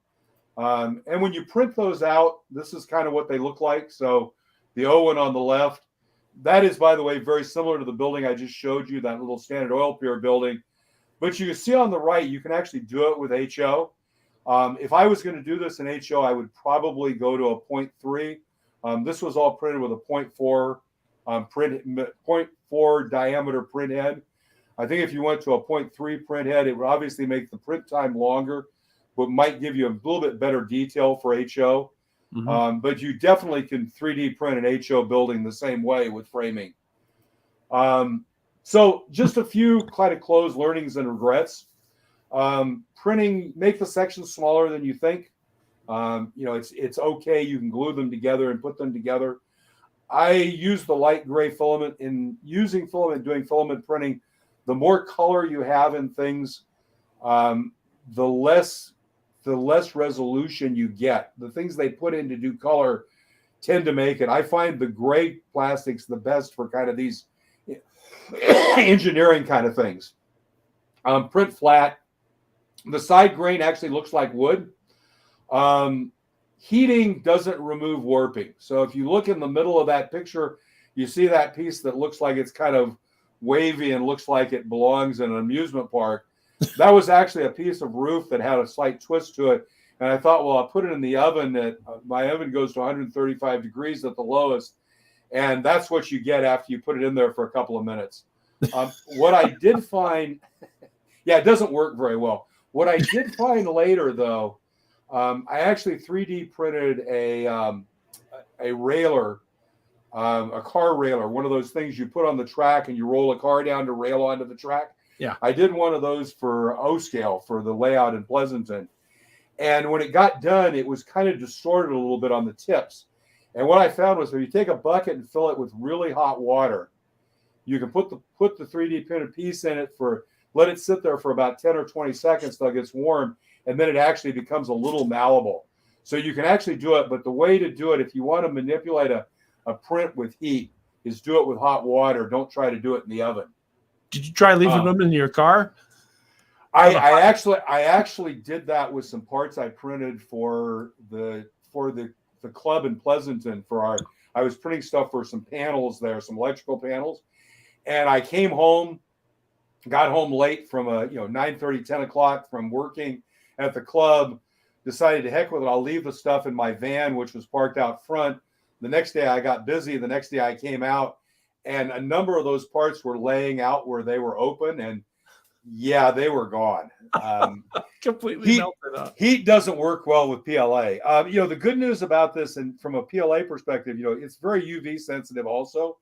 And when you print those out, this is kind of what they look like. So the O one on the left, that is, by the way, very similar to the building I just showed you, that little Standard Oil Pier building. But you can see on the right, you can actually do it with HO. If I was going to do this in HO, I would probably go to a 0.3. This was all printed with a 0.4 0.4 diameter print head. I think if you went to a 0.3 print head, it would obviously make the print time longer, but might give you a little bit better detail for HO. Mm-hmm. But you definitely can 3D print an HO building the same way with framing. So just a few kind of closed learnings and regrets. Printing, make the sections smaller than you think. It's okay. You can glue them together and put them together. I use the light gray filament. In using filament, doing filament printing, the more color you have in things, the less resolution you get. The things they put in to do color tend to make it. I find the gray plastics the best for kind of these engineering kind of things. Print flat. The side grain actually looks like wood. Heating doesn't remove warping. So if you look in the middle of that picture, you see that piece that looks like it's kind of wavy and looks like it belongs in an amusement park. That was actually a piece of roof that had a slight twist to it. And I thought, well, I'll put it in the oven. My oven goes to 135 degrees at the lowest. And that's what you get after you put it in there for a couple of minutes. What I did find, yeah, it doesn't work very well. What I did find later, though, I actually 3D printed a railer, a car railer, one of those things you put on the track and you roll a car down to rail onto the track. Yeah. I did one of those for O-scale for the layout in Pleasanton. And when it got done, it was kind of distorted a little bit on the tips. And what I found was if you take a bucket and fill it with really hot water, you can put the 3D printed piece in it let it sit there for about 10 or 20 seconds till it gets warm, and then it actually becomes a little malleable. So you can actually do it, but the way to do it, if you want to manipulate a print with heat, is do it with hot water. Don't try to do it in the oven. Did you try leaving them in your car? I actually did that with some parts I printed for the club in Pleasanton I was printing stuff for some panels there, some electrical panels. And I got home late from 9:30, 10 o'clock from working at the club, decided to heck with it. I'll leave the stuff in my van, which was parked out front. The next day I got busy. The next day I came out and a number of those parts were laying out where they were open, and yeah, they were gone. Completely melted up. Heat doesn't work well with PLA. The good news about this, and from a PLA perspective, it's very UV sensitive also.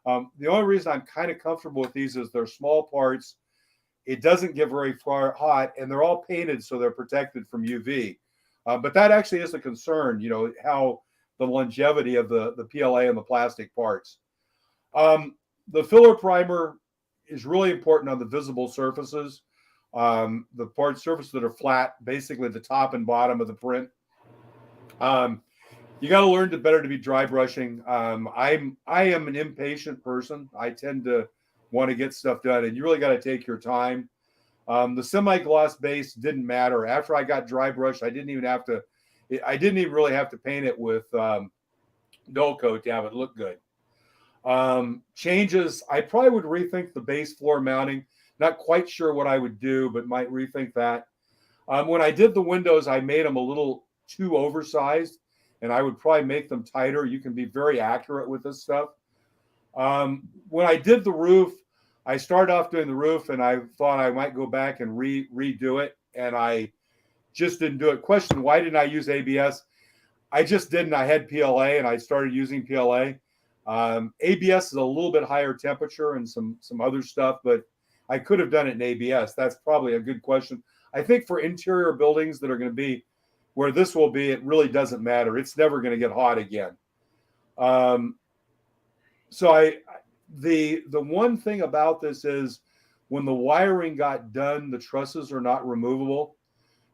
The only reason I'm kind of comfortable with these is they're small parts. It doesn't get very far hot, and they're all painted so they're protected from UV. But that actually is a concern, how the longevity of the PLA and the plastic parts. The filler primer is really important on the visible surfaces. The surfaces that are flat, basically the top and bottom of the print. You got to learn to be dry brushing. I am an impatient person. I tend to want to get stuff done, and you really got to take your time. The semi-gloss base didn't matter. After I got dry brushed, I didn't even really have to paint it with dull coat to have it look good. Changes, I probably would rethink the base floor mounting. Not quite sure what I would do, but might rethink that. When I did the windows, I made them a little too oversized, and I would probably make them tighter. You can be very accurate with this stuff. When I did the roof, I started off doing the roof, and I thought I might go back and redo it, and I just didn't do it. Question, why didn't I use ABS? I just didn't. I had PLA, and I started using PLA. ABS is a little bit higher temperature and some other stuff, but I could have done it in ABS. That's probably a good question. I think for interior buildings that are going to be where this will be, it really doesn't matter. It's never going to get hot again. So the one thing about this is when the wiring got done, the trusses are not removable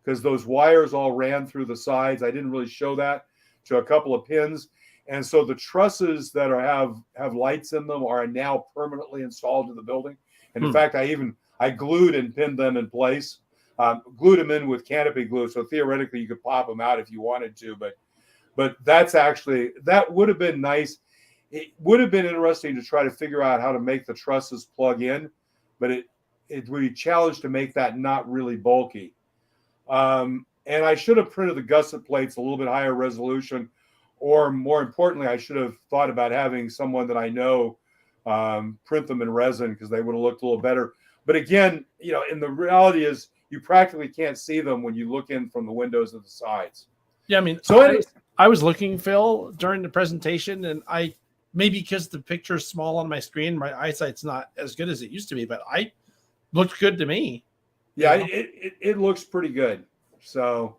because those wires all ran through the sides. I didn't really show that to a couple of pins. And so the trusses that have lights in them are now permanently installed in the building. And in fact, I glued and pinned them in place, glued them in with canopy glue. So theoretically you could pop them out if you wanted to, but that would have been nice. It would have been interesting to try to figure out how to make the trusses plug in, but it would be a challenge to make that not really bulky. And I should have printed the gusset plates a little bit higher resolution, or more importantly, I should have thought about having someone that I know print them in resin because they would have looked a little better. But again, and the reality is you practically can't see them when you look in from the windows of the sides. Yeah, I mean, so I was looking, Phil, during the presentation, and maybe because the picture's small on my screen, my eyesight's not as good as it used to be, but I looked good to me. Yeah, it looks pretty good. So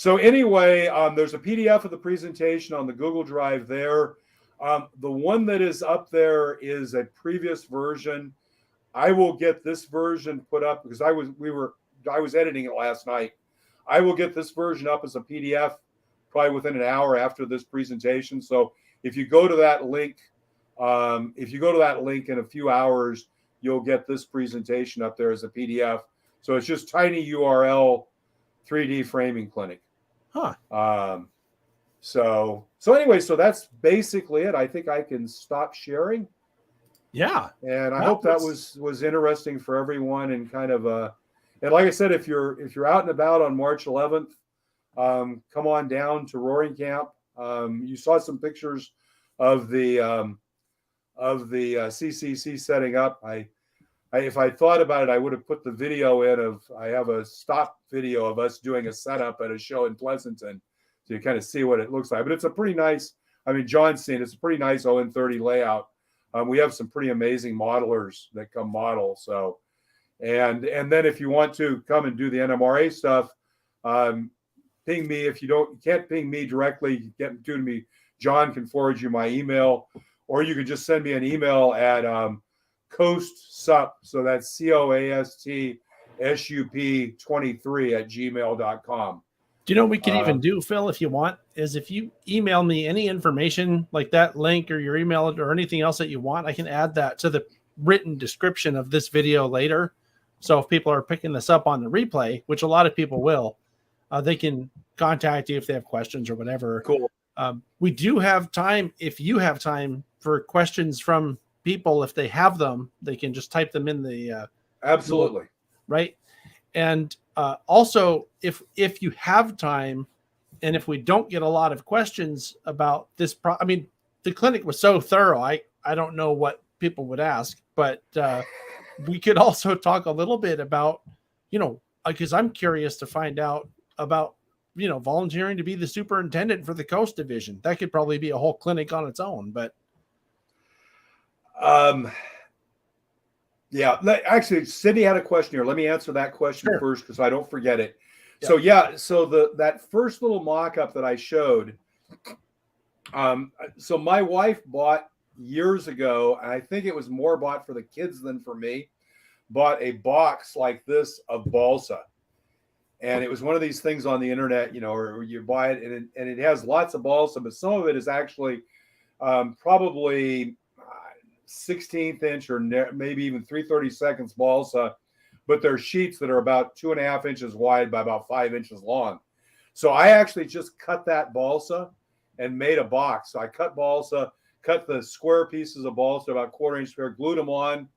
anyway, there's a PDF of the presentation on the Google Drive there. The one that is up there is a previous version. I will get this version put up because I was editing it last night. I will get this version up as a PDF probably within an hour after this presentation. So if you go to that link, in a few hours, you'll get this presentation up there as a PDF. So it's just tiny URL 3D framing clinic. Huh. So anyway, so that's basically it. I think I can stop sharing. Yeah. And I hope that was interesting for everyone, and kind of and like I said, if you're out and about on March 11th, come on down to Roaring Camp. You saw some pictures of the CCC setting up. If I thought about it, I would have put the video in I have a stop video of us doing a setup at a show in Pleasanton, so you kind of see what it looks like. But it's a pretty nice, John's seen it's a pretty nice ON30 layout. We have some pretty amazing modelers that come model. So, and then if you want to come and do the NMRA stuff, ping me. If you can't ping me directly, get to me. John can forward you my email, or you can just send me an email at CoastSup. So that's COASTSUP23@gmail.com. Do you know what we could even do, Phil, if you want, is if you email me any information like that link or your email or anything else that you want, I can add that to the written description of this video later. So if people are picking this up on the replay, which a lot of people will, they can contact you if they have questions or whatever. Cool. We do have time. If you have time for questions from people, if they have them, they can just type them in the absolutely right. And also, if you have time, and if we don't get a lot of questions about this, the clinic was so thorough. I don't know what people would ask, but we could also talk a little bit about, because I'm curious to find out about, volunteering to be the superintendent for the Coast Division. That could probably be a whole clinic on its own, but. Yeah, actually, Sydney had a question here. Let me answer that question first because I don't forget it. Yeah. So that first little mock-up that I showed, so my wife bought years ago, and I think it was more bought for the kids than for me, bought a box like this of balsa. And it was one of these things on the internet, or you buy it and it has lots of balsa, but some of it is actually probably 16th inch or maybe even 3/32 balsa, but they're sheets that are about 2.5 inches wide by about 5 inches long. So I actually just cut that balsa and made a box. So I cut balsa, cut the square pieces of balsa about 1/4 inch square, glued them on.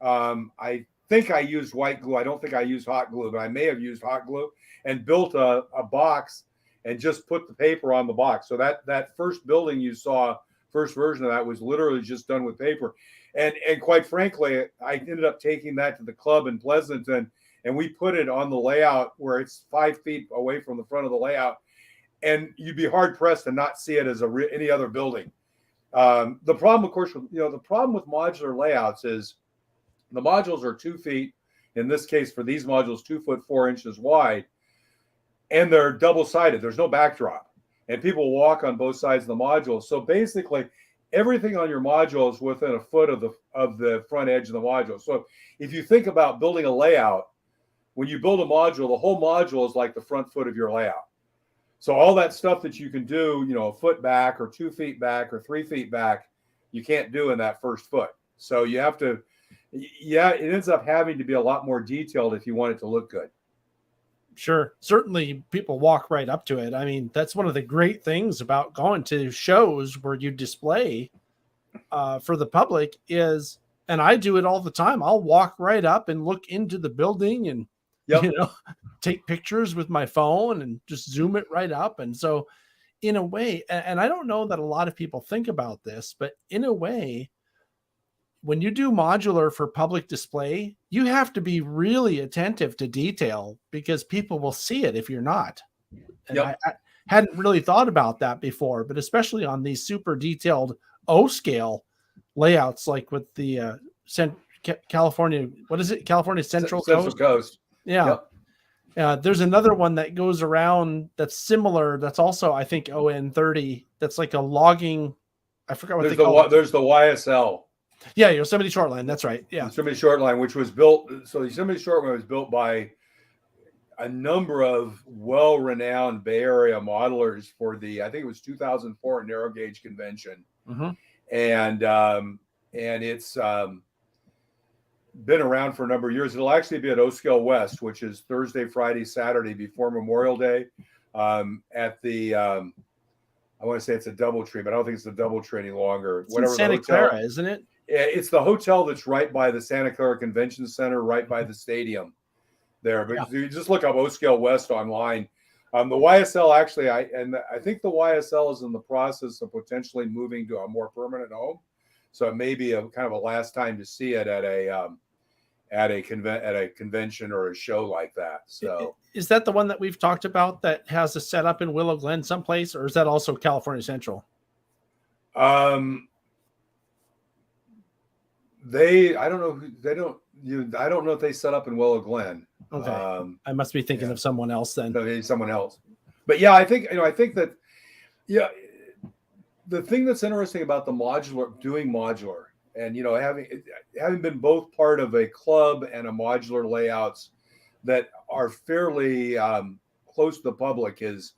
I think I used white glue. I don't think I used hot glue, but I may have used hot glue, and built a box and just put the paper on the box. So that first building you saw, first version of that, was literally just done with paper. And quite frankly, I ended up taking that to the club in Pleasanton, and we put it on the layout where it's 5 feet away from the front of the layout. And you'd be hard pressed to not see it as any other building. The problem, of course, the problem with modular layouts is the modules are 2 feet. In this case, for these modules, 2 foot 4 inches wide, and they're double-sided. There's no backdrop, and people walk on both sides of the module. So basically, everything on your module is within a foot of the front edge of the module. So if you think about building a layout, when you build a module, the whole module is like the front foot of your layout. So all that stuff that you can do, a foot back or 2 feet back or 3 feet back, you can't do in that first foot. So you have to, it ends up having to be a lot more detailed if you want it to look good. Sure. Certainly people walk right up to it. I mean, that's one of the great things about going to shows where you display for the public is, and I do it all the time. I'll walk right up and look into the building and, take pictures with my phone and just zoom it right up. And so in a way, and I don't know that a lot of people think about this, but in a way, when you do modular for public display, you have to be really attentive to detail because people will see it if you're not. And hadn't really thought about that before, but especially on these super detailed O scale layouts, like with the California, what is it? California Central Coast. Yeah. Yep. There's another one that goes around that's similar. That's also, I think, ON30. That's like a logging. I forgot what they call it. There's the YSL. Yeah, Yosemite Shortline. That's right. Yeah. Yosemite Shortline, which was built. So Yosemite Shortline was built by a number of well-renowned Bay Area modelers for the, I think it was 2004 narrow gauge convention. Mm-hmm. And it's been around for a number of years. It'll actually be at O Scale West, which is Thursday, Friday, Saturday before Memorial Day. At the I want to say it's a DoubleTree, but I don't think it's a DoubleTree any longer. It's in Santa Clara, isn't it? It's the hotel that's right by the Santa Clara Convention Center, right by the stadium there. But you just look up O Scale West online. The YSL actually, I think the YSL is in the process of potentially moving to a more permanent home. So it may be a kind of a last time to see it at a convention or a show like that. So is that the one that we've talked about that has a setup in Willow Glen someplace, or is that also California Central? I don't know if they set up in Willow Glen. Okay. I must be thinking of someone else then. No, someone else. But yeah, I think that, yeah, the thing that's interesting about doing modular, and having been both part of a club and a modular layouts that are fairly close to the public, is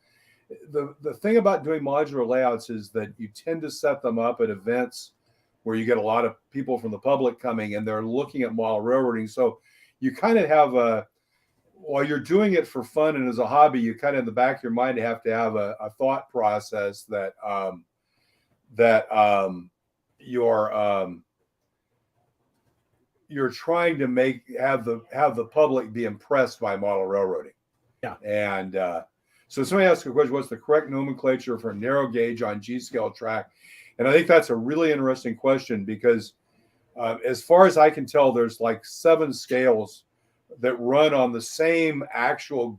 the thing about doing modular layouts is that you tend to set them up at events where you get a lot of people from the public coming and they're looking at model railroading. So you kind of have while you're doing it for fun and as a hobby, you kind of in the back of your mind have to have a thought process that you're trying to have the public be impressed by model railroading. Yeah. And so somebody asked a question: what's the correct nomenclature for narrow gauge on G scale track? And I think that's a really interesting question because as far as I can tell, there's like 7 scales that run on the same actual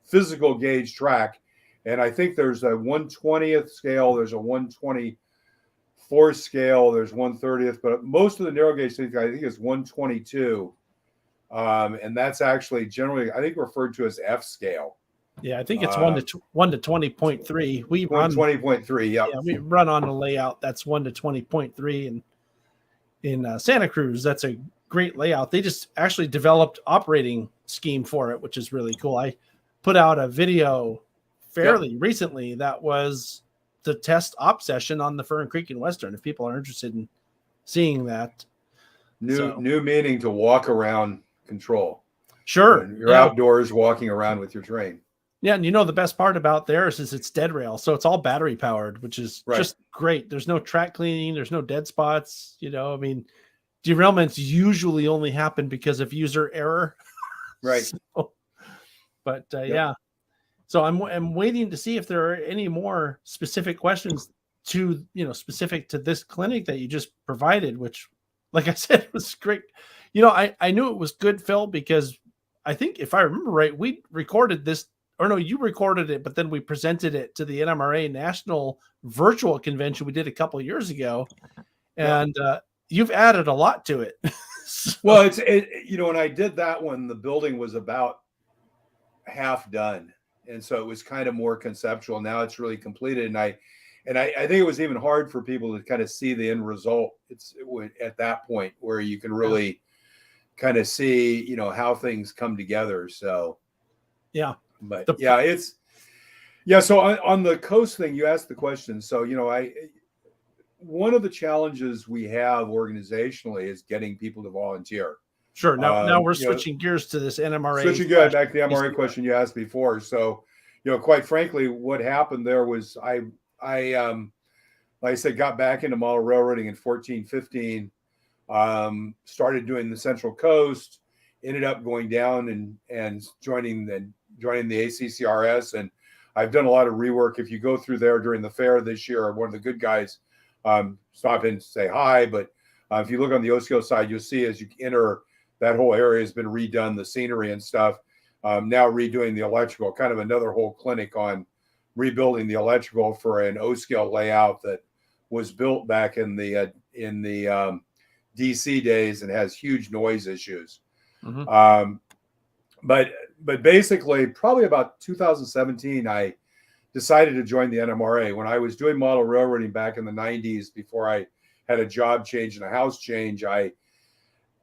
physical gauge track. And I think there's a 1/20th scale, there's a 1/24th scale, there's 1/30th, but most of the narrow gauge things I think is 1/22. And that's actually generally, I think, referred to as F scale. Yeah, I think it's 1 to 20.3. We run 20.3. Yeah, we run on a layout that's 1 to 20.3, and in Santa Cruz, that's a great layout. They just actually developed operating scheme for it, which is really cool. I put out a video fairly recently that was the test op session on the Fern Creek and Western. If people are interested in seeing that, new meaning to walk around control. Sure, when you're outdoors walking around with your train. Yeah, and the best part about theirs is it's dead rail, so it's all battery powered, which is just great. There's no track cleaning, there's no dead spots. I mean, derailments usually only happen because of user error. Right. Yeah. So I'm waiting to see if there are any more specific questions to, specific to this clinic that you just provided, which, like I said, was great. I knew it was good, Phil, because I think if I remember right, we recorded this, or no, you recorded it, but then we presented it to the NMRA National Virtual Convention we did a couple of years ago. And you've added a lot to it. Well, when I did that one, the building was about half done. And so it was kind of more conceptual. Now it's really completed. And I think it was even hard for people to kind of see the end result. It's at that point where you can really kind of see, how things come together. So, yeah. But so on the coast thing, you asked the question. So, one of the challenges we have organizationally is getting people to volunteer. Sure. Now we're switching gears to this NMRA. Switching gears back to the MRA question you asked before. So, quite frankly, what happened there was I like I said, got back into model railroading in 14, 15, started doing the Central Coast, ended up going down and joining the ACCRS. And I've done a lot of rework. If you go through there during the fair this year, one of the good guys, stop in and say hi. But if you look on the OSCO side, you'll see as you enter, that whole area has been redone, the scenery and stuff. Now redoing the electrical, kind of another whole clinic on rebuilding the electrical for an O-scale layout that was built back in the DC days and has huge noise issues. Mm-hmm. But basically, probably about 2017, I decided to join the NMRA. When I was doing model railroading back in the 90s, before I had a job change and a house change, I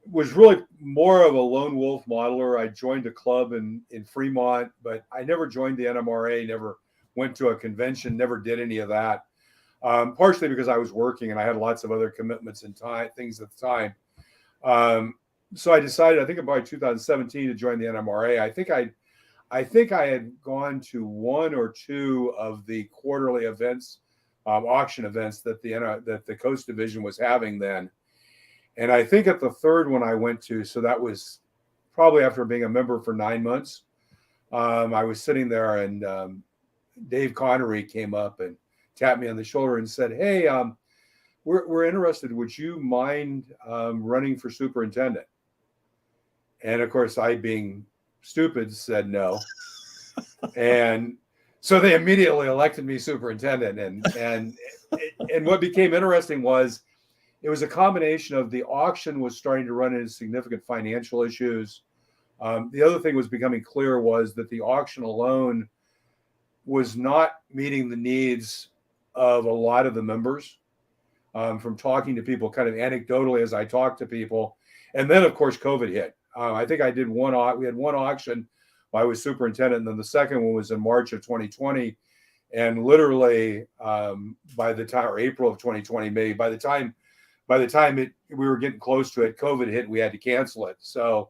was really more of a lone wolf modeler. I joined a club in Fremont, but I never joined the NMRA, never went to a convention, never did any of that. Partially because I was working and I had lots of other commitments and things at the time. So I decided, I think about 2017, to join the NMRA. I think I had gone to one or two of the quarterly events, auction events that the Coast Division was having then. And I think at the third one I went to, so that was probably after being a member for 9 months, I was sitting there and Dave Connery came up and tapped me on the shoulder and said, "Hey, we're interested. Would you mind running for superintendent?" And of course, I, being stupid, said no. And so they immediately elected me superintendent. And what became interesting was it was a combination of the auction was starting to run into significant financial issues. The other thing was becoming clear was that the auction alone was not meeting the needs of a lot of the members. From talking to people kind of anecdotally as I talked to people. And then, of course, COVID hit. I think I did we had one auction while I was superintendent, and then the second one was in March of 2020. And literally by the time, or April of 2020, maybe, by the time we were getting close to it, COVID hit and we had to cancel it. So,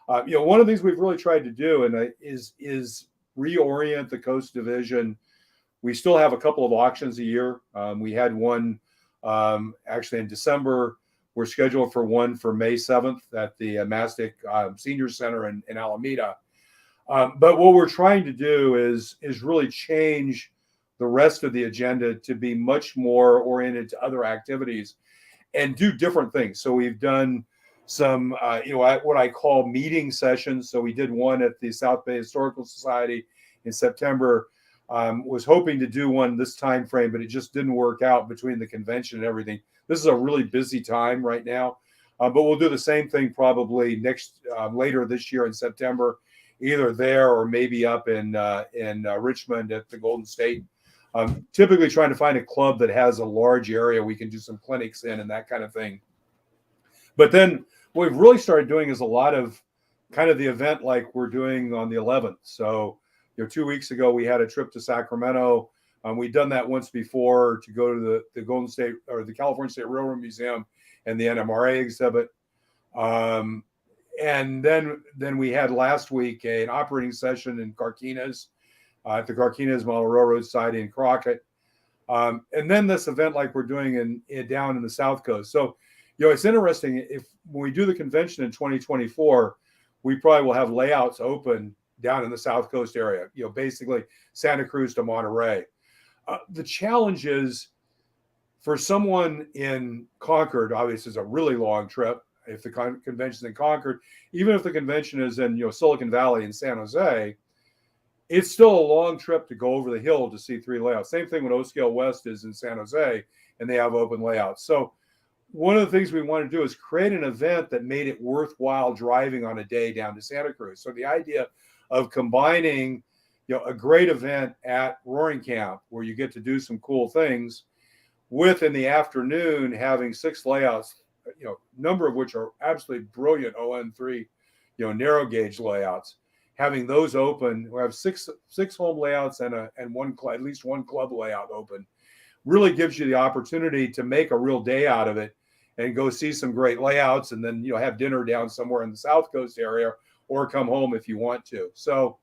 one of the things we've really tried to do is reorient the Coast Division. We still have a couple of auctions a year. We had one actually in December. We're scheduled for one for May 7th at the Mastic Senior Center in Alameda. But what we're trying to do is really change the rest of the agenda to be much more oriented to other activities and do different things. So we've done some, what I call meeting sessions. So we did one at the South Bay Historical Society in September. Was hoping to do one this time frame, but it just didn't work out between the convention and everything. This is a really busy time right now, but we'll do the same thing probably later this year in September, either there or maybe up in Richmond at the Golden State. Typically trying to find a club that has a large area we can do some clinics in and that kind of thing. But then what we've really started doing is a lot of kind of the event like we're doing on the 11th. So 2 weeks ago, we had a trip to Sacramento. We'd done that once before to go to the Golden State or the California State Railroad Museum and the NMRA exhibit. And then we had last week an operating session in Carquinez at the Carquinez Model Railroad site in Crockett. And then this event like we're doing down in the South Coast. So, it's interesting. When we do the convention in 2024, we probably will have layouts open down in the South Coast area, basically Santa Cruz to Monterey. The challenge is for someone in Concord, obviously it's a really long trip. If the convention's in Concord, even if the convention is in Silicon Valley in San Jose, it's still a long trip to go over the hill to see 3 layouts. Same thing when O-Scale West is in San Jose and they have open layouts. So one of the things we want to do is create an event that made it worthwhile driving on a day down to Santa Cruz. So the idea of combining, a great event at Roaring Camp where you get to do some cool things with in the afternoon having 6 layouts, number of which are absolutely brilliant ON3, narrow gauge layouts. Having those open, we have six home layouts and one at least one club layout open, really gives you the opportunity to make a real day out of it and go see some great layouts and then have dinner down somewhere in the South Coast area or come home if you want to. So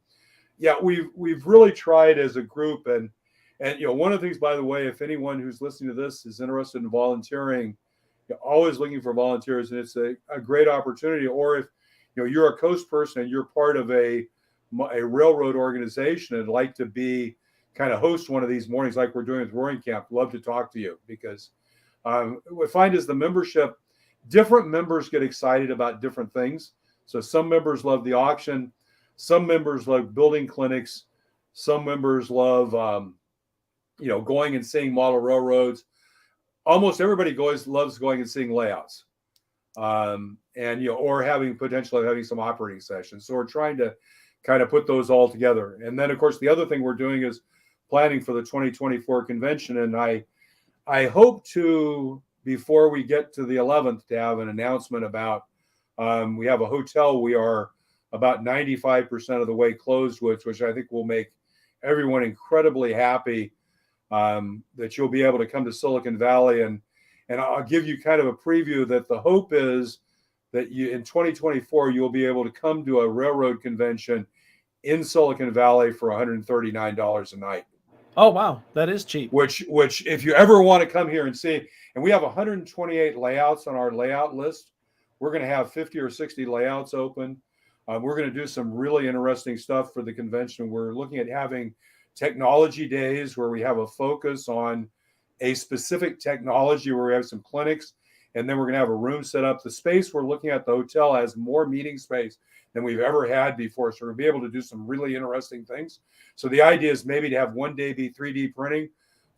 we've really tried as a group and one of the things, by the way, if anyone who's listening to this is interested in volunteering, always looking for volunteers, and it's a great opportunity. Or if you're a coast person and you're part of a railroad organization and like to be kind of host one of these mornings like we're doing with Roaring Camp, love to talk to you, because what I find is the membership, different members get excited about different things. So some members love the auction, some members love building clinics, some members love going and seeing model railroads. Almost everybody loves going and seeing layouts, and or potentially having some operating sessions. So we're trying to kind of put those all together. And then, of course, the other thing we're doing is planning for the 2024 convention. And I hope to, before we get to the 11th, to have an announcement about. We have a hotel we are about 95% of the way closed with, which I think will make everyone incredibly happy. That you'll be able to come to Silicon Valley, and I'll give you kind of a preview that the hope is that in 2024 you'll be able to come to a railroad convention in Silicon Valley for $139 a night. Oh wow, that is cheap. Which if you ever want to come here and see, and we have 128 layouts on our layout list. We're going to have 50 or 60 layouts open. We're going to do some really interesting stuff for the convention. We're looking at having technology days where we have a focus on a specific technology, where we have some clinics, and then we're going to have a room set up. The space we're looking at, the hotel, has more meeting space than we've ever had before. So we're going to be able to do some really interesting things. So the idea is maybe to have one day be 3D printing,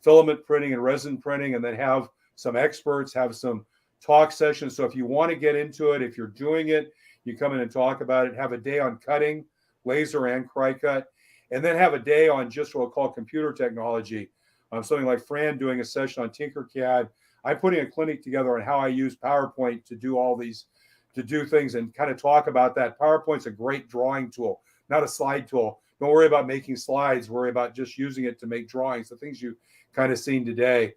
filament printing, and resin printing, and then have some experts, have some talk sessions. So if you want to get into it, if you're doing it, you come in and talk about it. Have a day on cutting, laser and Cry-Cut, and then have a day on just what we'll call computer technology. Something like Fran doing a session on Tinkercad. I'm putting a clinic together on how I use PowerPoint to do all these, to do things and kind of talk about that. PowerPoint's a great drawing tool, not a slide tool. Don't worry about making slides. Worry about just using it to make drawings, the things you kind of seen today.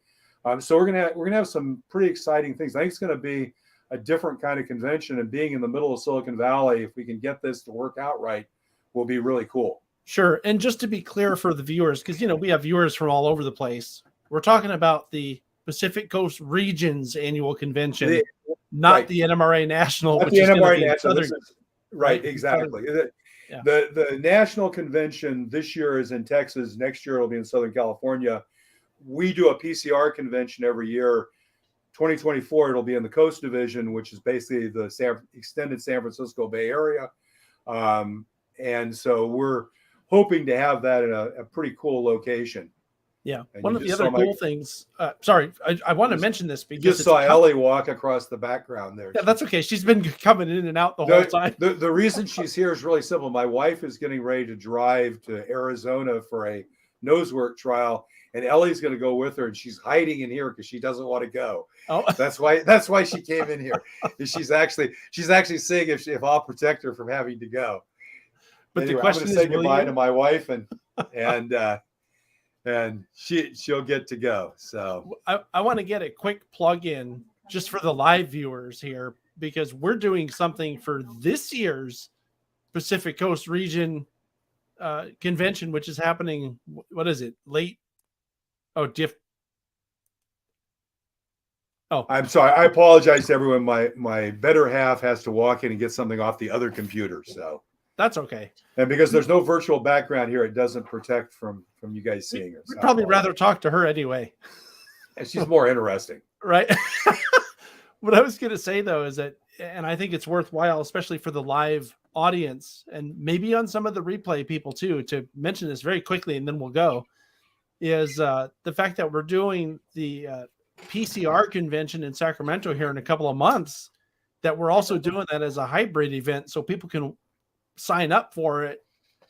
So we're gonna have some pretty exciting things. I think it's going to be a different kind of convention, and being in the middle of Silicon Valley, if we can get this to work out right, will be really cool. Sure. And just to be clear for the viewers, because we have viewers from all over the place. We're talking about the Pacific Coast Region's annual convention, not right. the NMRA National, not which the is NMRA be National. Southern, right, exactly. Yeah. The national convention this year is in Texas. Next year it'll be in Southern California. We do a PCR convention every year. 2024 it'll be in the Coast Division, which is basically the extended San Francisco Bay Area. And so we're hoping to have that in a pretty cool location. Yeah. And one of the other cool things, sorry, I want to mention this because you just saw Ellie walk across the background there. Yeah, that's okay. She's been coming in and out the whole time. The reason she's here is really simple. My wife is getting ready to drive to Arizona for a nosework trial, and Ellie's going to go with her, and she's hiding in here because she doesn't want to go. Oh, that's why she came in here. She's actually seeing if I'll protect her from having to go. But anyway, the question I'm going to say goodbye to my wife, and she'll get to go. So I want to get a quick plug in just for the live viewers here, because we're doing something for this year's Pacific Coast Region convention, which is happening. What is it? Late? Oh, I'm sorry. I apologize to everyone. My better half has to walk in and get something off the other computer. So that's okay. And because there's no virtual background here, it doesn't protect from you guys seeing her. We'd probably rather talk to her anyway. And she's more interesting. Right. What I was going to say, though, is that, and I think it's worthwhile, especially for the live audience and maybe on some of the replay people too, to mention this very quickly, and then we'll go, is the fact that we're doing the PCR convention in Sacramento here in a couple of months, that we're also doing that as a hybrid event so people can sign up for it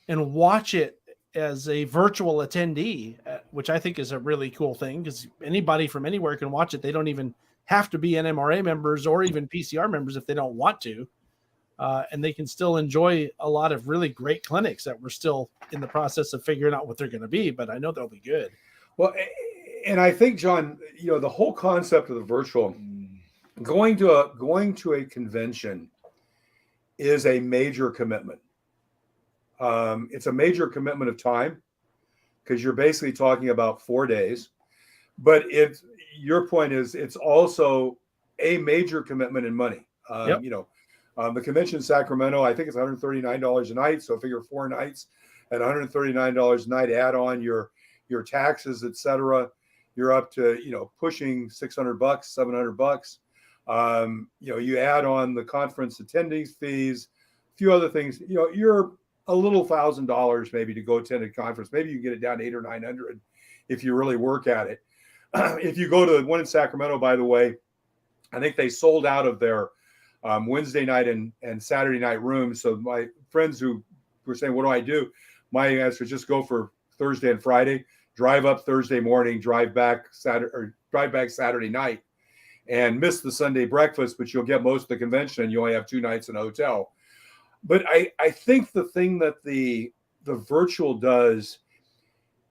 and watch it as a virtual attendee, which I think is a really cool thing, because anybody from anywhere can watch it. They don't even have to be NMRA members or even PCR members if they don't want to. And they can still enjoy a lot of really great clinics that we're still in the process of figuring out what they're going to be, but I know they'll be good. Well, and I think, John, the whole concept of the virtual, going to a convention is a major commitment. It's a major commitment of time, because you're basically talking about 4 days. But your point is, it's also a major commitment in money. Yep. The convention in Sacramento, I think it's $139 a night. So figure 4 nights at $139 a night. Add on your taxes, etc. You're up to pushing $600, $700. You add on the conference attending fees, a few other things. You're a little $1,000 maybe to go attend a conference. Maybe you can get it down to 800 or 900 if you really work at it. If you go to the one in Sacramento, by the way, I think they sold out of their Wednesday night and Saturday night rooms. So my friends who were saying, what do I do? My answer is just go for Thursday and Friday, drive up Thursday morning, drive back Saturday night, and miss the Sunday breakfast, but you'll get most of the convention and you only have 2 nights in a hotel. But I think the thing that the virtual does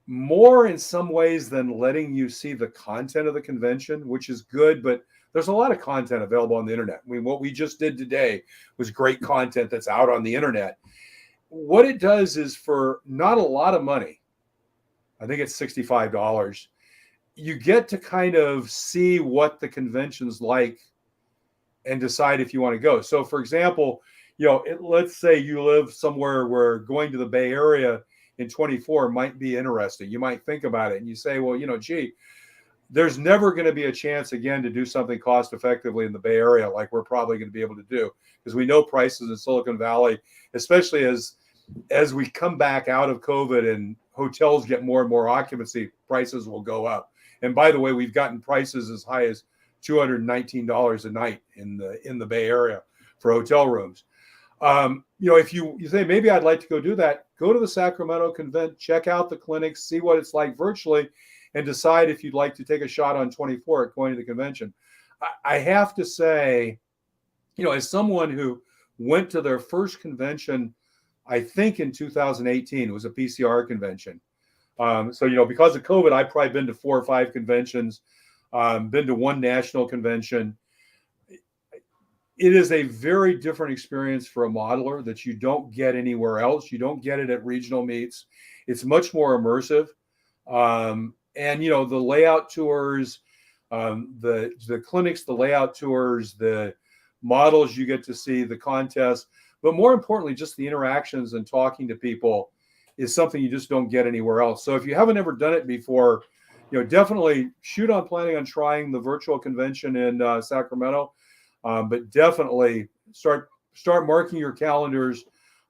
more in some ways than letting you see the content of the convention, which is good, but there's a lot of content available on the internet. I mean, what we just did today was great content that's out on the internet. What it does is, for not a lot of money, I think it's $65, you get to kind of see what the convention's like and decide if you want to go. So for example, let's say you live somewhere where going to the Bay Area in 24 might be interesting. You might think about it and you say, well, gee, there's never going to be a chance again to do something cost effectively in the Bay Area like we're probably going to be able to do, because we know prices in Silicon Valley, especially as we come back out of COVID and hotels get more and more occupancy, prices will go up. And by the way, we've gotten prices as high as $219 a night in the Bay Area for hotel rooms. If you say, maybe I'd like to go do that, go to the Sacramento convent, check out the clinics, see what it's like virtually, and decide if you'd like to take a shot on 24 at going to the convention. I have to say, as someone who went to their first convention, I think in 2018, it was a PCR convention. So, because of COVID, I've probably been to 4 or 5 conventions, been to 1 national convention. It is a very different experience for a modeler that you don't get anywhere else. You don't get it at regional meets. It's much more immersive. And, the layout tours, the clinics, the layout tours, the models you get to see, the contests, but more importantly, just the interactions and talking to people is something you just don't get anywhere else. So if you haven't ever done it before, definitely shoot on planning on trying the virtual convention in Sacramento. But definitely start marking your calendars.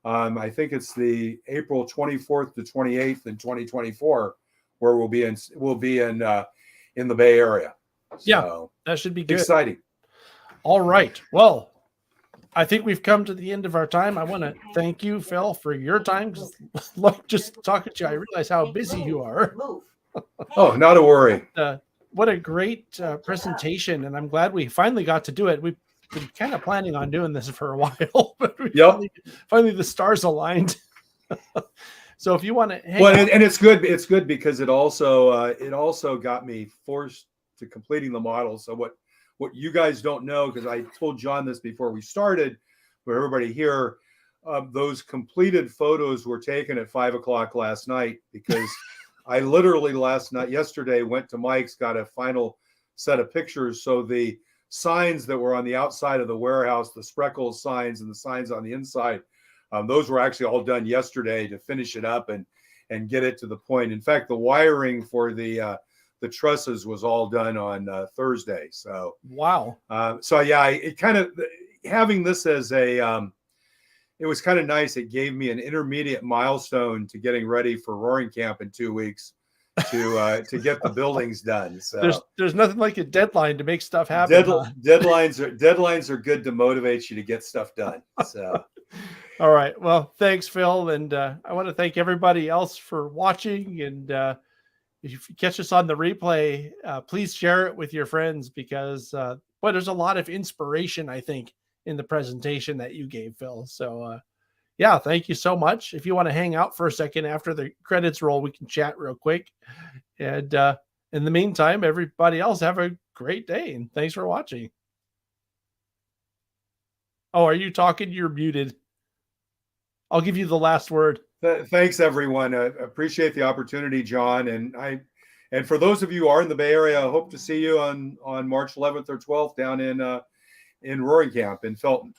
I think it's the April 24th to 28th in 2024, where we'll be in the Bay Area. So, yeah, that should be good. Exciting. All right. Well, I think we've come to the end of our time. I want to thank you, Phil, for your time. Like, just talking to you, I realize how busy you are. Oh, not a worry. What a great presentation, and I'm glad we finally got to do it. We've been kind of planning on doing this for a while, but finally the stars aligned. So if you want to hang out, and it's good because it also got me forced to completing the model. So what you guys don't know, because I told John this before we started, for everybody here, those completed photos were taken at 5:00 last night, because I literally yesterday went to Mike's, got a final set of pictures. So the signs that were on the outside of the warehouse, the Spreckles signs and the signs on the inside, those were actually all done yesterday to finish it up and get it to the point. In fact, the wiring for the trusses was all done on Thursday. So wow. It kind of, having this as it was kind of nice. It gave me an intermediate milestone to getting ready for Roaring Camp in 2 weeks to get the buildings done. So there's nothing like a deadline to make stuff happen. Deadlines are good to motivate you to get stuff done. So. All right. Well, thanks, Phil. And I want to thank everybody else for watching. And if you catch us on the replay, please share it with your friends, because there's a lot of inspiration, I think, in the presentation that you gave, Phil. So thank you so much. If you want to hang out for a second after the credits roll, we can chat real quick. And in the meantime, everybody else, have a great day, and thanks for watching. Oh, are you talking? You're muted. I'll give you the last word. Thanks, everyone. I appreciate the opportunity, John. And for those of you who are in the Bay Area, I hope to see you on March 11th or 12th down in Roaring Camp in Felton.